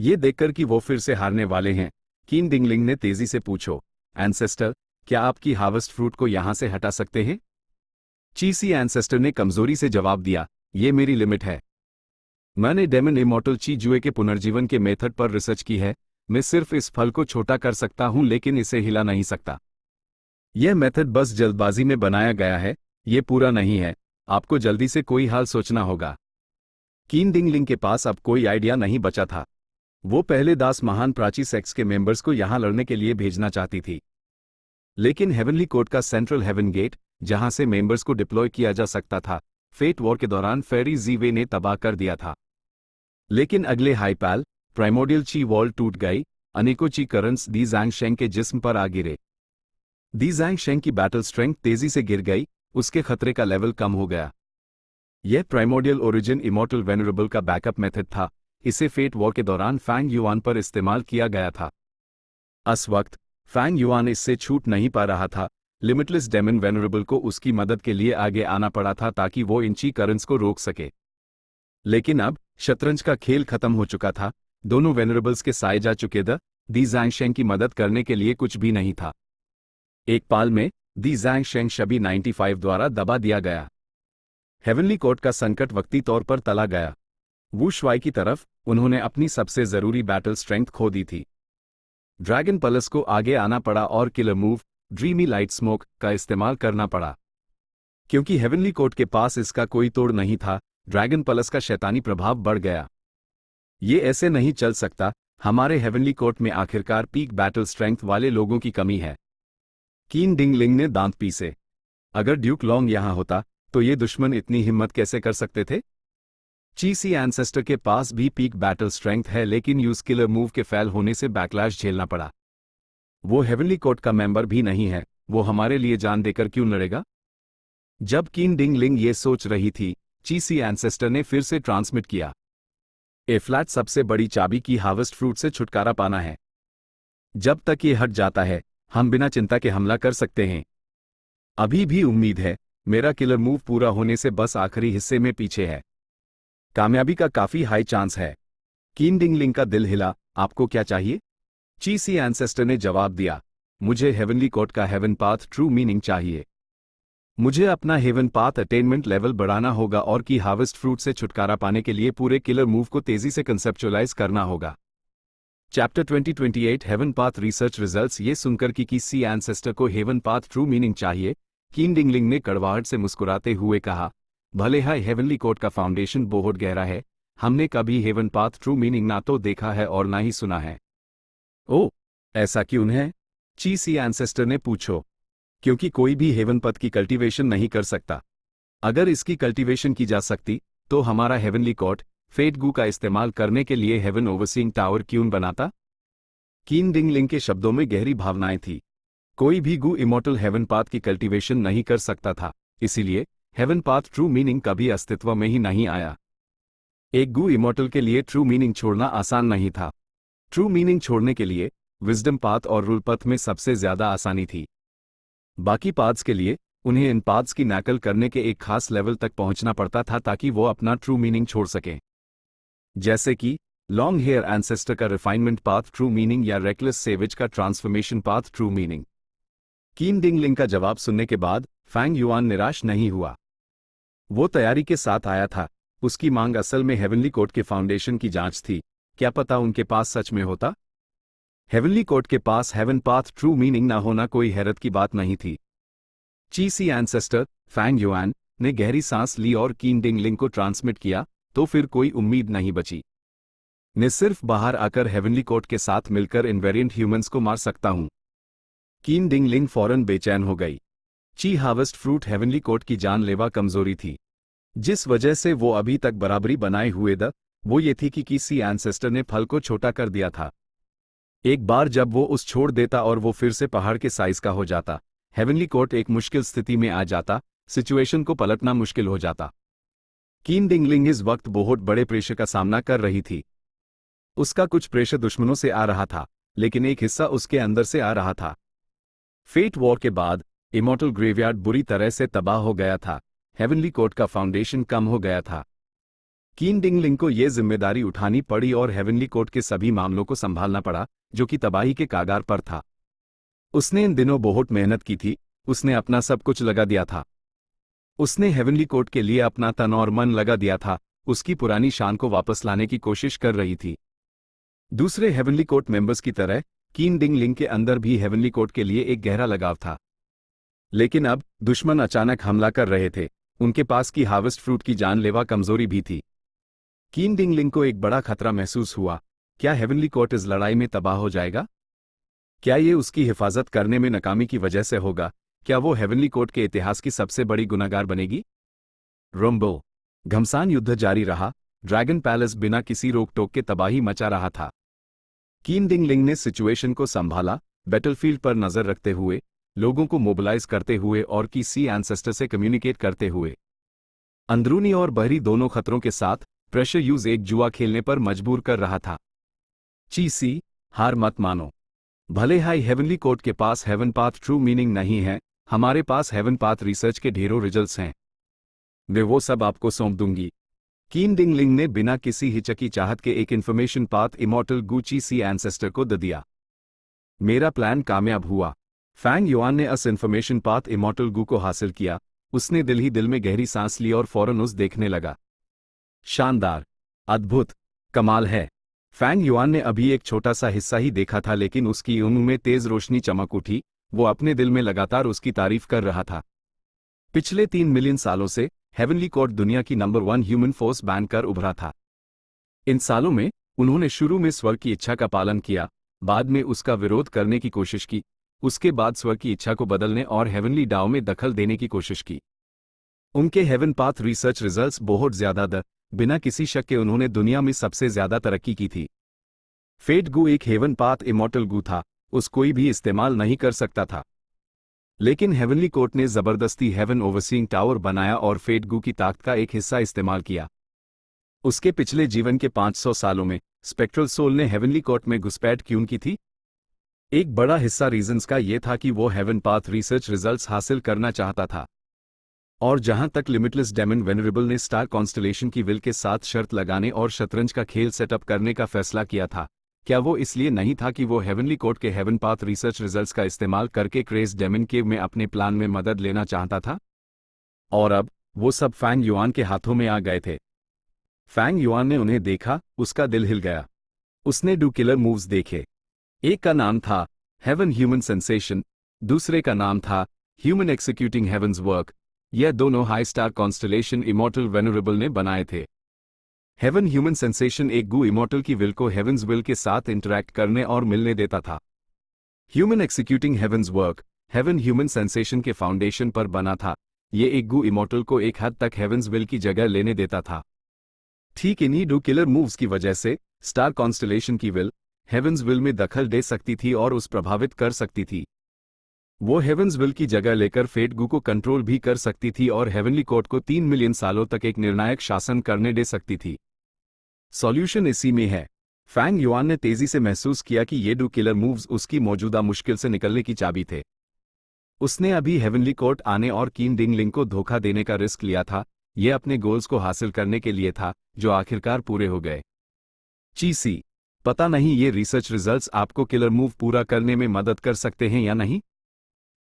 ये देखकर कि वो फिर से हारने वाले हैं, कीन डिंगलिंग ने तेजी से पूछो, एंसेस्टर क्या आपकी हार्वेस्ट फ्रूट को यहां से हटा सकते हैं? चीसी एंसेस्टर ने कमजोरी से जवाब दिया, ये मेरी लिमिट है। मैंने डेमन इमॉर्टल ची जुए के पुनर्जीवन के मेथड पर रिसर्च की है। मैं सिर्फ इस फल को छोटा कर सकता हूं, लेकिन इसे हिला नहीं सकता। यह मेथड बस जल्दबाजी में बनाया गया है, यह पूरा नहीं है। आपको जल्दी से कोई हाल सोचना होगा। कीन डिंगलिंग के पास अब कोई आइडिया नहीं बचा था। वो पहले 10 महान प्राची सेक्स के मेंबर्स को यहां लड़ने के लिए भेजना चाहती थी, लेकिन हेवनली कोर्ट का सेंट्रल हेवन गेट, जहां से मेंबर्स को डिप्लॉय किया जा सकता था, फेट वॉर के दौरान फेरी जीवे ने तबाह कर दिया था। लेकिन अगले हाईपैल प्राइमोडियल ची वॉल टूट गई। अनेकों ची करंट्स दी जैंग शेंग के जिस्म पर आ गिरे। दी जैंग शेंग की बैटल स्ट्रेंथ तेजी से गिर गई, उसके खतरे का लेवल कम हो गया। यह प्राइमोडियल ओरिजिन इमॉर्टल वेनरेबल का बैकअप मेथड था। इसे फेट वॉर के दौरान फैंग युआन पर इस्तेमाल किया गया था। उस वक्त फैंग युआन इससे छूट नहीं पा रहा था। लिमिटलेस डेमन वेनरेबल को उसकी मदद के लिए आगे आना पड़ा था ताकि वो इन ची करंट्स को रोक सके। लेकिन अब शतरंज का खेल खत्म हो चुका था। दोनों वेनरेबल्स के साए जा चुके थे। दी जैंग शेंग की मदद करने के लिए कुछ भी नहीं था। एक पाल में दी जैंग शेंग शबी 95 द्वारा दबा दिया गया। हेवनली कोर्ट का संकट वक्ती तौर पर टला गया। वू श्वाई की तरफ उन्होंने अपनी सबसे जरूरी बैटल स्ट्रेंथ खो दी थी। ड्रैगन पैलेस को आगे आना पड़ा और killer move dreamy light smoke का इस्तेमाल करना पड़ा। क्योंकि हेवनली कोर्ट के पास इसका कोई तोड़ नहीं था, ड्रैगन पैलेस का शैतानी प्रभाव बढ़ गया। ये ऐसे नहीं चल सकता। हमारे हेवनली कोर्ट में आखिरकार पीक बैटल स्ट्रेंथ वाले लोगों की कमी है। कीन डिंगलिंग ने दांत पीसे। अगर ड्यूक लॉन्ग यहां होता तो ये दुश्मन इतनी हिम्मत कैसे कर सकते थे? चीसी एंसेस्टर के पास भी पीक बैटल स्ट्रेंथ है, लेकिन यूज किलर मूव के फेल होने से बैकलैश झेलना पड़ा। वो हेवनली कोर्ट का मेंबर भी नहीं है, वो हमारे लिए जान देकर क्यों लड़ेगा? जब कीन डिंगलिंग ये सोच रही थी, चीसी एंसेस्टर ने फिर से ट्रांसमिट किया, ए फ्लैट सबसे बड़ी चाबी की हार्वेस्ट फ्रूट से छुटकारा पाना है। जब तक ये हट जाता है, हम बिना चिंता के हमला कर सकते हैं। अभी भी उम्मीद है। मेरा किलर मूव पूरा होने से बस आखिरी हिस्से में पीछे है। कामयाबी का काफी हाई चांस है। कीन डिंगलिंग का दिल हिला, आपको क्या चाहिए? चीसी एंसेस्टर ने जवाब दिया, मुझे हेवनली कोर्ट का हेवन पाथ ट्रू मीनिंग चाहिए। मुझे अपना हेवन पाथ अटेनमेंट लेवल बढ़ाना होगा और की हार्वेस्ट फ्रूट से छुटकारा पाने के लिए पूरे किलर मूव को तेजी से कंसेप्चुअलाइज करना होगा। Chapter 2028 heaven path research results. ये सुनकर कि सी एंसेस्टर को हेवन पाथ ट्रू मीनिंग चाहिए, कीन डिंगलिंग ने कड़वाहट से मुस्कुराते हुए कहा, भले ही हेवनली कोर्ट का फाउंडेशन बहुत गहरा है, हमने कभी हेवन पाथ ट्रू मीनिंग ना तो देखा है और ना ही सुना है। ओह, ऐसा क्यों है? चीसी एंसेस्टर ने पूछो। क्योंकि कोई भी हेवन पथ की कल्टीवेशन नहीं कर सकता। अगर इसकी कल्टीवेशन की जा सकती तो हमारा हेवनली कोर्ट फेट गू का इस्तेमाल करने के लिए हेवन ओवरसीइंग टावर क्यों बनाता? कीन डिंगलिंग के शब्दों में गहरी भावनाएं थी। कोई भी गू इमॉर्टल हेवन पाथ की कल्टीवेशन नहीं कर सकता था, इसीलिए हेवन पाथ ट्रू मीनिंग कभी अस्तित्व में ही नहीं आया। एक गू इमॉर्टल के लिए ट्रू मीनिंग छोड़ना आसान नहीं था। ट्रू मीनिंग छोड़ने के लिए विजडम पाथ और रूल पथ में सबसे ज्यादा आसानी थी। बाकी पाथ्स के लिए उन्हें इन पाथ्स की नकल करने के एक खास लेवल तक पहुंचना पड़ता था ताकि वो अपना ट्रू मीनिंग छोड़ सकें। जैसे कि लॉन्ग हेयर एंसेस्टर का रिफाइनमेंट पाथ ट्रू मीनिंग या रेकलेस सेवेज का ट्रांसफॉर्मेशन पाथ ट्रू मीनिंग। कीन डिंग लिंग का जवाब सुनने के बाद फैंग युआन निराश नहीं हुआ। वो तैयारी के साथ आया था। उसकी मांग असल में हेवनली कोर्ट के फाउंडेशन की जांच थी। क्या पता उनके पास सच में होता। हेवनली कोर्ट के पास हेवन पाथ ट्रू मीनिंग ना होना कोई हैरत की बात नहीं थी। ची सी एंसेस्टर फैंग युआन ने गहरी सांस ली और कीन डिंग लिंग को ट्रांसमिट किया, तो फिर कोई उम्मीद नहीं बची। मैं सिर्फ बाहर आकर हेवनली कोर्ट के साथ मिलकर इनवेरिएंट ह्यूमंस को मार सकता हूं। कीन डिंग लिंग फौरन बेचैन हो गई। ची हार्वेस्ट फ्रूट हेवनली कोर्ट की जानलेवा कमजोरी थी, जिस वजह से वो अभी तक बराबरी बनाए हुए वो ये थी कि किसी एंसेस्टर ने फल को छोटा कर दिया था। एक बार जब वो उस छोड़ देता और वो फिर से पहाड़ के साइज का हो जाता, हेवनली कोर्ट एक मुश्किल स्थिति में आ जाता, सिचुएशन को पलटना मुश्किल हो जाता। कीन डिंग लिंग इस वक्त बहुत बड़े प्रेशर का सामना कर रही थी। उसका कुछ प्रेशर दुश्मनों से आ रहा था, लेकिन एक हिस्सा उसके अंदर से आ रहा था। फेट वॉर के बाद इमॉर्टल ग्रेवयार्ड बुरी तरह से तबाह हो गया था। हेवनली कोर्ट का फाउंडेशन कम हो गया था। कीन डिंग लिंग को यह जिम्मेदारी उठानी पड़ी और हेवनली कोर्ट के सभी मामलों को संभालना पड़ा, जो कि तबाही के कागार पर था। उसने इन दिनों बहुत मेहनत की थी। उसने अपना सब कुछ लगा दिया था। उसने हेवनली कोर्ट के लिए अपना तन और मन लगा दिया था। उसकी पुरानी शान को वापस लाने की कोशिश कर रही थी। दूसरे हेवनली कोर्ट मेंबर्स की तरह कीन डिंग लिंग के अंदर भी हेवनली कोर्ट के लिए एक गहरा लगाव था। लेकिन अब दुश्मन अचानक हमला कर रहे थे। उनके पास की हार्वेस्ट फ्रूट की जानलेवा कमजोरी भी थी। कीन डिंग लिंग को एक बड़ा खतरा महसूस हुआ। क्या हेवनली कोर्ट इस लड़ाई में तबाह हो जाएगा? क्या ये उसकी हिफाजत करने में नाकामी की वजह से होगा? क्या वो हेवनली कोर्ट के इतिहास की सबसे बड़ी गुनाहगार बनेगी? रंबो घमसान युद्ध जारी रहा। ड्रैगन पैलेस बिना किसी रोक टोक के तबाही मचा रहा था। कीन डिंग लिंग ने सिचुएशन को संभाला, बैटलफील्ड पर नजर रखते हुए, लोगों को मोबिलाइज करते हुए और किसी एंसेस्टर से कम्युनिकेट करते हुए। अंदरूनी और बाहरी दोनों खतरों के साथ प्रेशर यूज एक जुआ खेलने पर मजबूर कर रहा था। ची सी, हार मत मानो। भले हाई हेवनली कोर्ट के पास हेवन पाथ ट्रू मीनिंग नहीं है, हमारे पास हेवन पाथ रिसर्च के ढेरों रिजल्ट्स हैं। मैं वो सब आपको सौंप दूंगी। कीन डिंग लिंग ने बिना किसी हिचकिचाहट के एक इन्फॉर्मेशन पाथ इमॉर्टल गू ची सी एंसेस्टर को दे दिया। मेरा प्लान कामयाब हुआ। फैंग युआन ने उस इन्फॉर्मेशन पाथ इमॉर्टल गू को हासिल किया। उसने दिल ही दिल में गहरी सांस ली और फौरन उस देखने लगा। शानदार, अद्भुत, कमाल है। फैंग युआन ने अभी एक छोटा सा हिस्सा ही देखा था, लेकिन उसकी ऊँग में तेज रोशनी चमक उठी। वो अपने दिल में लगातार उसकी तारीफ कर रहा था। पिछले 3 मिलियन सालों से हेवनली कोर्ट दुनिया की नंबर 1 ह्यूमन फोर्स बनकर उभरा था। इन सालों में उन्होंने शुरू में स्वर्ग की इच्छा का पालन किया, बाद में उसका विरोध करने की कोशिश की, उसके बाद स्वर्ग की इच्छा को बदलने और हेवनली डाओ में दखल देने की कोशिश की। उनके हेवन पाथ रिसर्च रिजल्ट्स बहुत ज्यादा बिना किसी शक के उन्होंने दुनिया में सबसे ज्यादा तरक्की की थी। फेट गू एक हेवन पाथ इमॉर्टल गू था, उस कोई भी इस्तेमाल नहीं कर सकता था। लेकिन हेवनली कोर्ट ने जबरदस्ती हेवन ओवरसीइंग टावर बनाया और फेट गू की ताकत का एक हिस्सा इस्तेमाल किया। उसके पिछले जीवन के 500 सालों में स्पेक्ट्रल सोल ने हेवनली कोर्ट में घुसपैठ क्यों की थी? एक बड़ा हिस्सा रीजंस का यह था कि वो हेवन पाथ रिसर्च रिजल्ट्स हासिल करना चाहता था। और जहां तक लिमिटलेस डेमन वेनरेबल ने स्टार कॉन्स्टलेशन की विल के साथ शर्त लगाने और शतरंज का खेल सेटअप करने का फैसला किया था, क्या वो इसलिए नहीं था कि वो हेवनली कोर्ट के हेवन पाथ रिसर्च रिजल्ट्स का इस्तेमाल करके क्रेज डेमन केव में अपने प्लान में मदद लेना चाहता था? और अब वो सब फैंग युआन के हाथों में आ गए थे। फैंग युआन ने उन्हें देखा, उसका दिल हिल गया। उसने 2 किलर मूव्स देखे। एक का नाम था हेवन ह्यूमन सेंसेशन, दूसरे का नाम था ह्यूमन एक्सिक्यूटिंग हेवंस वर्क। यह दोनों high star constellation immortal venerable ने बनाए थे। हेवन ह्यूमन सेंसेशन एक गू इमॉर्टल की विल को हेवंस विल के साथ इंटरैक्ट करने और मिलने देता था। Human executing heavens work heaven human sensation के फाउंडेशन पर बना था। यह एक गू इमॉर्टल को एक हद तक हेवंस विल की जगह लेने देता था। ठीक इन्हीं 2 किलर मूव्स की वजह से स्टार कॉन्स्टलेशन की विल हेवंस विल में दखल दे सकती थी और उस प्रभावित कर सकती थी। वो हेवंस विल की जगह लेकर फेट गू को कंट्रोल भी कर सकती थी और हेवनली कोर्ट को 3 मिलियन सालों तक एक निर्णायक शासन करने दे सकती थी। सॉल्यूशन इसी में है। फैंग युआन ने तेजी से महसूस किया कि ये 2 किलर मूव्स उसकी मौजूदा मुश्किल से निकलने की चाबी थे। उसने अभी हेवनली कोर्ट आने और कीन डिंगलिंग को धोखा देने का रिस्क लिया था। यह अपने गोल्स को हासिल करने के लिए था, जो आखिरकार पूरे हो गए। चीसी, पता नहीं ये रिसर्च रिजल्ट्स आपको किलर मूव पूरा करने में मदद कर सकते हैं या नहीं?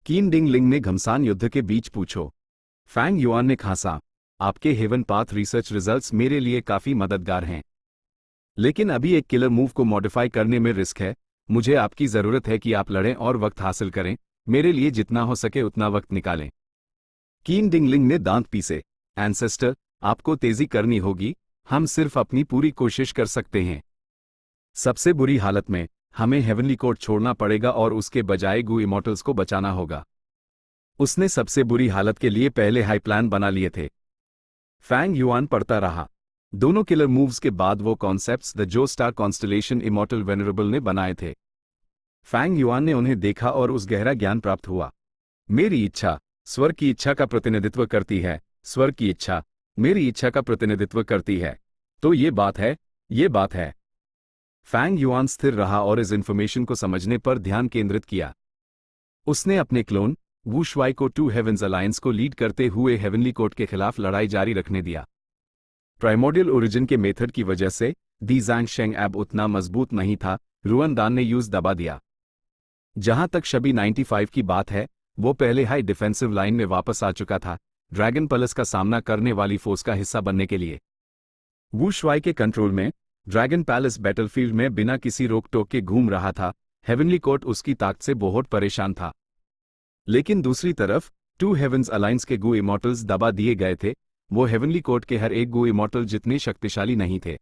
कीन डिंगलिंग ने घमसान युद्ध के बीच पूछो। फैंग युआन ने खांसा, आपके हेवन पाथ रिसर्च रिजल्ट्स मेरे लिए काफी मददगार हैं, लेकिन अभी एक किलर मूव को मॉडिफाई करने में रिस्क है। मुझे आपकी जरूरत है कि आप लड़ें और वक्त हासिल करें। मेरे लिए जितना हो सके उतना वक्त निकालें। कीन डिंगलिंग ने दांत पीसे। एंसेस्टर, आपको तेजी करनी होगी। हम सिर्फ अपनी पूरी कोशिश कर सकते हैं। सबसे बुरी हालत में हमें हेवनली कोर्ट छोड़ना पड़ेगा और उसके बजाय गू इमॉर्टल्स को बचाना होगा। उसने सबसे बुरी हालत के लिए पहले हाई प्लान बना लिए थे। फैंग युआन पढ़ता रहा। दोनों किलर मूव्स के बाद वो कॉन्सेप्ट्स द जो स्टार कॉन्स्टलेशन इमॉर्टल वेनरेबल ने बनाए थे। फैंग युआन ने उन्हें देखा और उस गहरा ज्ञान प्राप्त हुआ। मेरी इच्छा स्वर्ग की इच्छा का प्रतिनिधित्व करती है। स्वर्ग की इच्छा मेरी इच्छा का प्रतिनिधित्व करती है। तो ये बात है। फैंग युआन स्थिर रहा और इस इंफॉर्मेशन को समझने पर ध्यान केंद्रित किया। उसने अपने क्लोन वू शुआई को 2 हेवंस अलायंस को लीड करते हुए हेवनली कोर्ट के खिलाफ लड़ाई जारी रखने दिया। प्राइमोर्डियल ओरिजिन के मेथड की वजह से दी ज़ांग शेंग अब उतना मजबूत नहीं था। रुअन दान ने यूज दबा दिया। जहां तक शबी 95 की बात है, वो पहले हाई डिफेंसिव लाइन में वापस आ चुका था, ड्रैगन पैलेस का सामना करने वाली फोर्स का हिस्सा बनने के लिए। वू शुआई के कंट्रोल में ड्रैगन पैलेस बैटलफील्ड में बिना किसी रोक टोक के घूम रहा था। हेवनली कोर्ट उसकी ताकत से बहुत परेशान था। लेकिन दूसरी तरफ 2 हेवंस अलायंस के गू इमॉर्टल्स दबा दिए गए थे। वो हेवनली कोर्ट के हर एक गू इमॉर्टल जितने शक्तिशाली नहीं थे।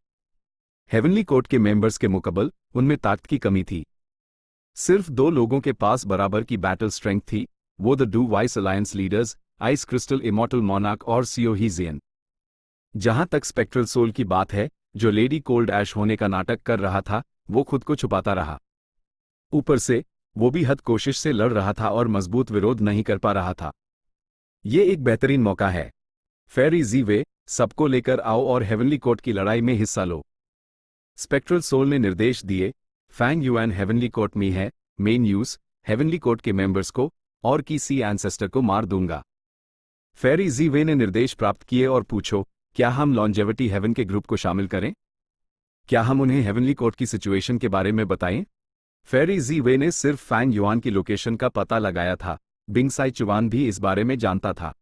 हेवनली कोर्ट के मेंबर्स के मुकाबले उनमें ताकत की कमी थी। सिर्फ 2 लोगों के पास बराबर की बैटल स्ट्रेंथ थी, वो the do vice alliance leaders ice crystal immortal monarch और सियो हीजियन। जहां तक स्पेक्ट्रल सोल की बात है, जो लेडी कोल्ड ऐश होने का नाटक कर रहा था, वो खुद को छुपाता रहा। ऊपर से वो भी हद कोशिश से लड़ रहा था और मजबूत विरोध नहीं कर पा रहा था। ये एक बेहतरीन मौका है। फेरी ज़ी-वे, सबको लेकर आओ और हेवनली कोर्ट की लड़ाई में हिस्सा लो। स्पेक्ट्रल सोल ने निर्देश दिए। फैंग युआन हेवनली कोर्ट में है। मेन यूज हेवनली कोर्ट के मेंबर्स को और किसी एंसेस्टर को मार दूंगा। फेरी ज़ी-वे ने निर्देश प्राप्त किए और पूछो, क्या हम लॉन्जेविटी हेवन के ग्रुप को शामिल करें? क्या हम उन्हें हेवनली कोर्ट की सिचुएशन के बारे में बताएं? फेरी ज़ी-वे ने सिर्फ फैंग युआन की लोकेशन का पता लगाया था। बिंग साई चुआन भी इस बारे में जानता था,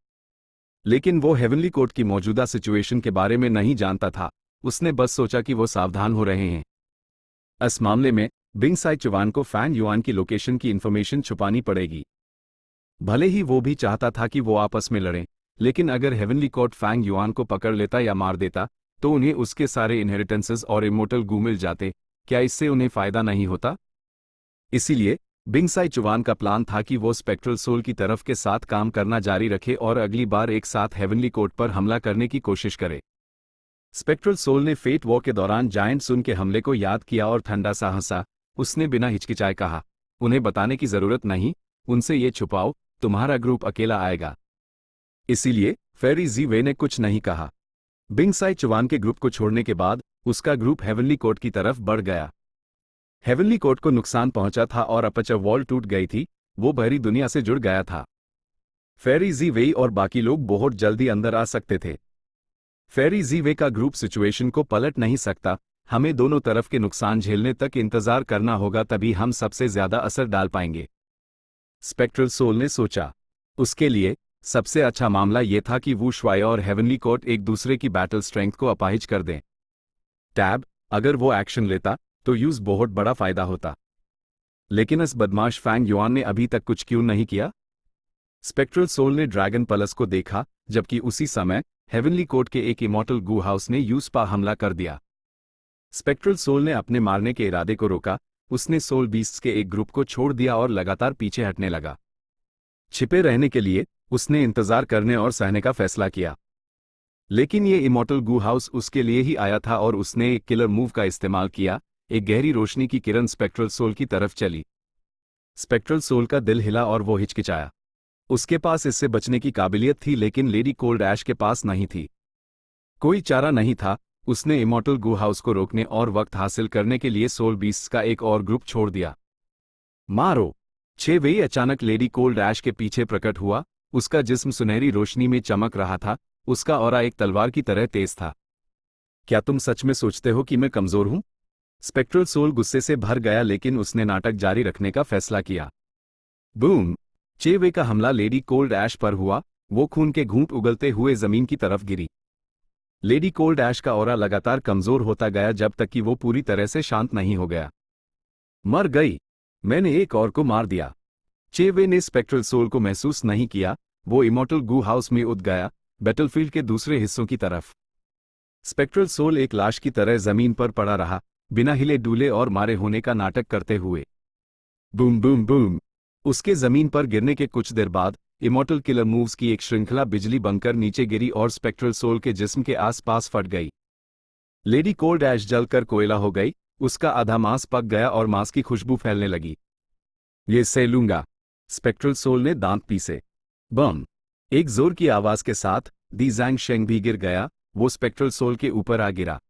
लेकिन वो हेवनली कोर्ट की मौजूदा सिचुएशन के बारे में नहीं जानता था। उसने बस सोचा कि वो सावधान हो रहे हैं। इस मामले में बिंग साई चुआन को फैंग युआन की लोकेशन की इंफॉर्मेशन छुपानी पड़ेगी। भले ही वो भी चाहता था कि वो आपस में लड़ें, लेकिन अगर हेवनली कोर्ट फैंग युआन को पकड़ लेता या मार देता, तो उन्हें उसके सारे इनहेरिटेंसेस और इमोर्टल गू मिल जाते। क्या इससे उन्हें फायदा नहीं होता? इसीलिए बिंग साई चुआन का प्लान था कि वो स्पेक्ट्रल सोल की तरफ के साथ काम करना जारी रखे और अगली बार एक साथ हेवनली कोर्ट पर हमला करने की कोशिश करे। स्पेक्ट्रल सोल ने फेट वॉर के दौरान जायंट सुन के हमले को याद किया और ठंडा सा हंसा। उसने बिना हिचकिचाए कहा, उन्हें बताने की जरूरत नहीं, उनसे ये छुपाओ, तुम्हारा ग्रुप अकेला आएगा। इसीलिए फेरी ज़ी-वे ने कुछ नहीं कहा। बिंग साई चुआन के ग्रुप को छोड़ने के बाद उसका ग्रुप हेवनली कोर्ट की तरफ बढ़ गया। हेवनली कोर्ट को नुकसान पहुंचा था और अपर्चर वॉल टूट गई थी। वो बाहरी दुनिया से जुड़ गया था। फेरी ज़ी-वे और बाकी लोग बहुत जल्दी अंदर आ सकते थे। फेरी ज़ी-वे का ग्रुप सिचुएशन को पलट नहीं सकता। हमें दोनों तरफ के नुकसान झेलने तक इंतजार करना होगा, तभी हम सबसे ज्यादा असर डाल पाएंगे। स्पेक्ट्रल सोल ने सोचा। उसके लिए सबसे अच्छा मामला यह था कि वू शुआई और हेवनली कोर्ट एक दूसरे की बैटल स्ट्रेंथ को अपाहिज कर दें। टैब, अगर वो एक्शन लेता तो यूज बहुत बड़ा फायदा होता। लेकिन इस बदमाश फैंग युआन ने अभी तक कुछ क्यों नहीं किया? स्पेक्ट्रल सोल ने ड्रैगन पैलेस को देखा, जबकि उसी समय हेवनली कोर्ट के एक इमॉर्टल गू हाउस ने यूज पर हमला कर दिया। स्पेक्ट्रल सोल ने अपने मारने के इरादे को रोका। उसने सोल बीस्ट्स के एक ग्रुप को छोड़ दिया और लगातार पीछे हटने लगा। छिपे रहने के लिए उसने इंतजार करने और सहने का फैसला किया। लेकिन ये इमॉर्टल गू हाउस उसके लिए ही आया था और उसने एक किलर मूव का इस्तेमाल किया। एक गहरी रोशनी की किरण स्पेक्ट्रल सोल की तरफ चली। स्पेक्ट्रल सोल का दिल हिला और वो हिचकिचाया। उसके पास इससे बचने की काबिलियत थी, लेकिन लेडी कोल्ड ऐश के पास नहीं थी। कोई चारा नहीं था। उसने इमॉर्टल गू हाउस को रोकने और वक्त हासिल करने के लिए सोल बीस्ट्स का एक और ग्रुप छोड़ दिया। मारो। छेवेई अचानक लेडी कोल्ड ऐश के पीछे प्रकट हुआ, उसका जिस्म सुनहरी रोशनी में चमक रहा था, उसका ऑरा एक तलवार की तरह तेज था। क्या तुम सच में सोचते हो कि मैं कमजोर हूं? स्पेक्ट्रल सोल गुस्से से भर गया, लेकिन उसने नाटक जारी रखने का फैसला किया। बूम। चेवे का हमला लेडी कोल्ड ऐश पर हुआ, वो खून के घूंट उगलते हुए जमीन की तरफ गिरी। लेडी कोल्ड ऐश का ऑरा लगातार कमजोर होता गया जब तक कि वो पूरी तरह से शांत नहीं हो गया। मर गई। मैंने एक और को मार दिया। चेवे ने स्पेक्ट्रल सोल को महसूस नहीं किया, वो इमॉर्टल गू हाउस में उड़ गया, बैटलफील्ड के दूसरे हिस्सों की तरफ। स्पेक्ट्रल सोल एक लाश की तरह जमीन पर पड़ा रहा, बिना हिले डुले और मारे होने का नाटक करते हुए। Boom boom boom. उसके जमीन पर गिरने के कुछ देर बाद इमॉर्टल किलर मूव्स की एक श्रृंखला बिजली बनकर नीचे गिरी और स्पेक्ट्रल सोल के जिस्म के आसपास फट गई। लेडी कोल्ड ऐश जलकर कोयला हो गई, उसका आधा मांस पक गया और मांस की खुशबू फैलने लगी। ये सह लूंगा। स्पेक्ट्रल सोल ने दांत पीसे। बम। एक जोर की आवाज के साथ दी जैंग शेंग भी गिर गया, वो स्पेक्ट्रल सोल के ऊपर आ गिरा।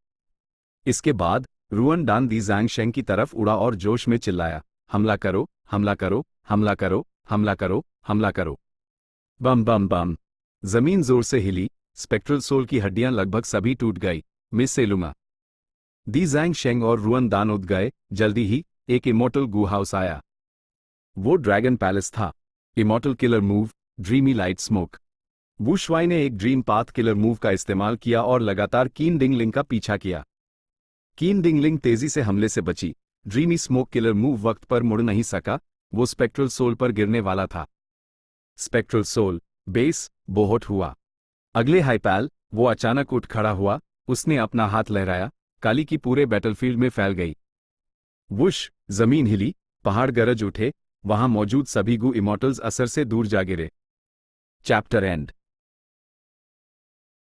इसके बाद रुअन डान दी जैंग शेंग की तरफ उड़ा और जोश में चिल्लाया, हमला करो, हमला करो, हमला करो, हमला करो, हमला करो। बम बम बम। जमीन जोर से हिली, स्पेक्ट्रल सोल की हड्डियां लगभग सभी टूट गई। मिस सेलुमा। दी जैंग शेंग और रुअन दान उठ गए। जल्दी ही एक इमॉर्टल गू हाउस आया। वो ड्रैगन पैलेस था। Immortal killer move, dreamy light smoke. Wu Shuai ने एक ड्रीम पाथ किलर मूव का इस्तेमाल किया और लगातार कीन डिंगलिंग का पीछा किया। कीन डिंगलिंग तेजी से हमले से बची। ड्रीमी स्मोक किलर मूव वक्त पर मुड़ नहीं सका, वो स्पेक्ट्रल सोल पर गिरने वाला था। स्पेक्ट्रल सोल बेस बोहट हुआ। अगले हाइपैल वो अचानक उठ खड़ा हुआ, उसने अपना हाथ लहराया, काली की पूरे बैटलफील्ड में फैल गई। वुश। जमीन हिली, पहाड़ गरज उठे, वहां मौजूद सभी गू इमॉर्टल्स असर से दूर जा गिरे। Chapter and.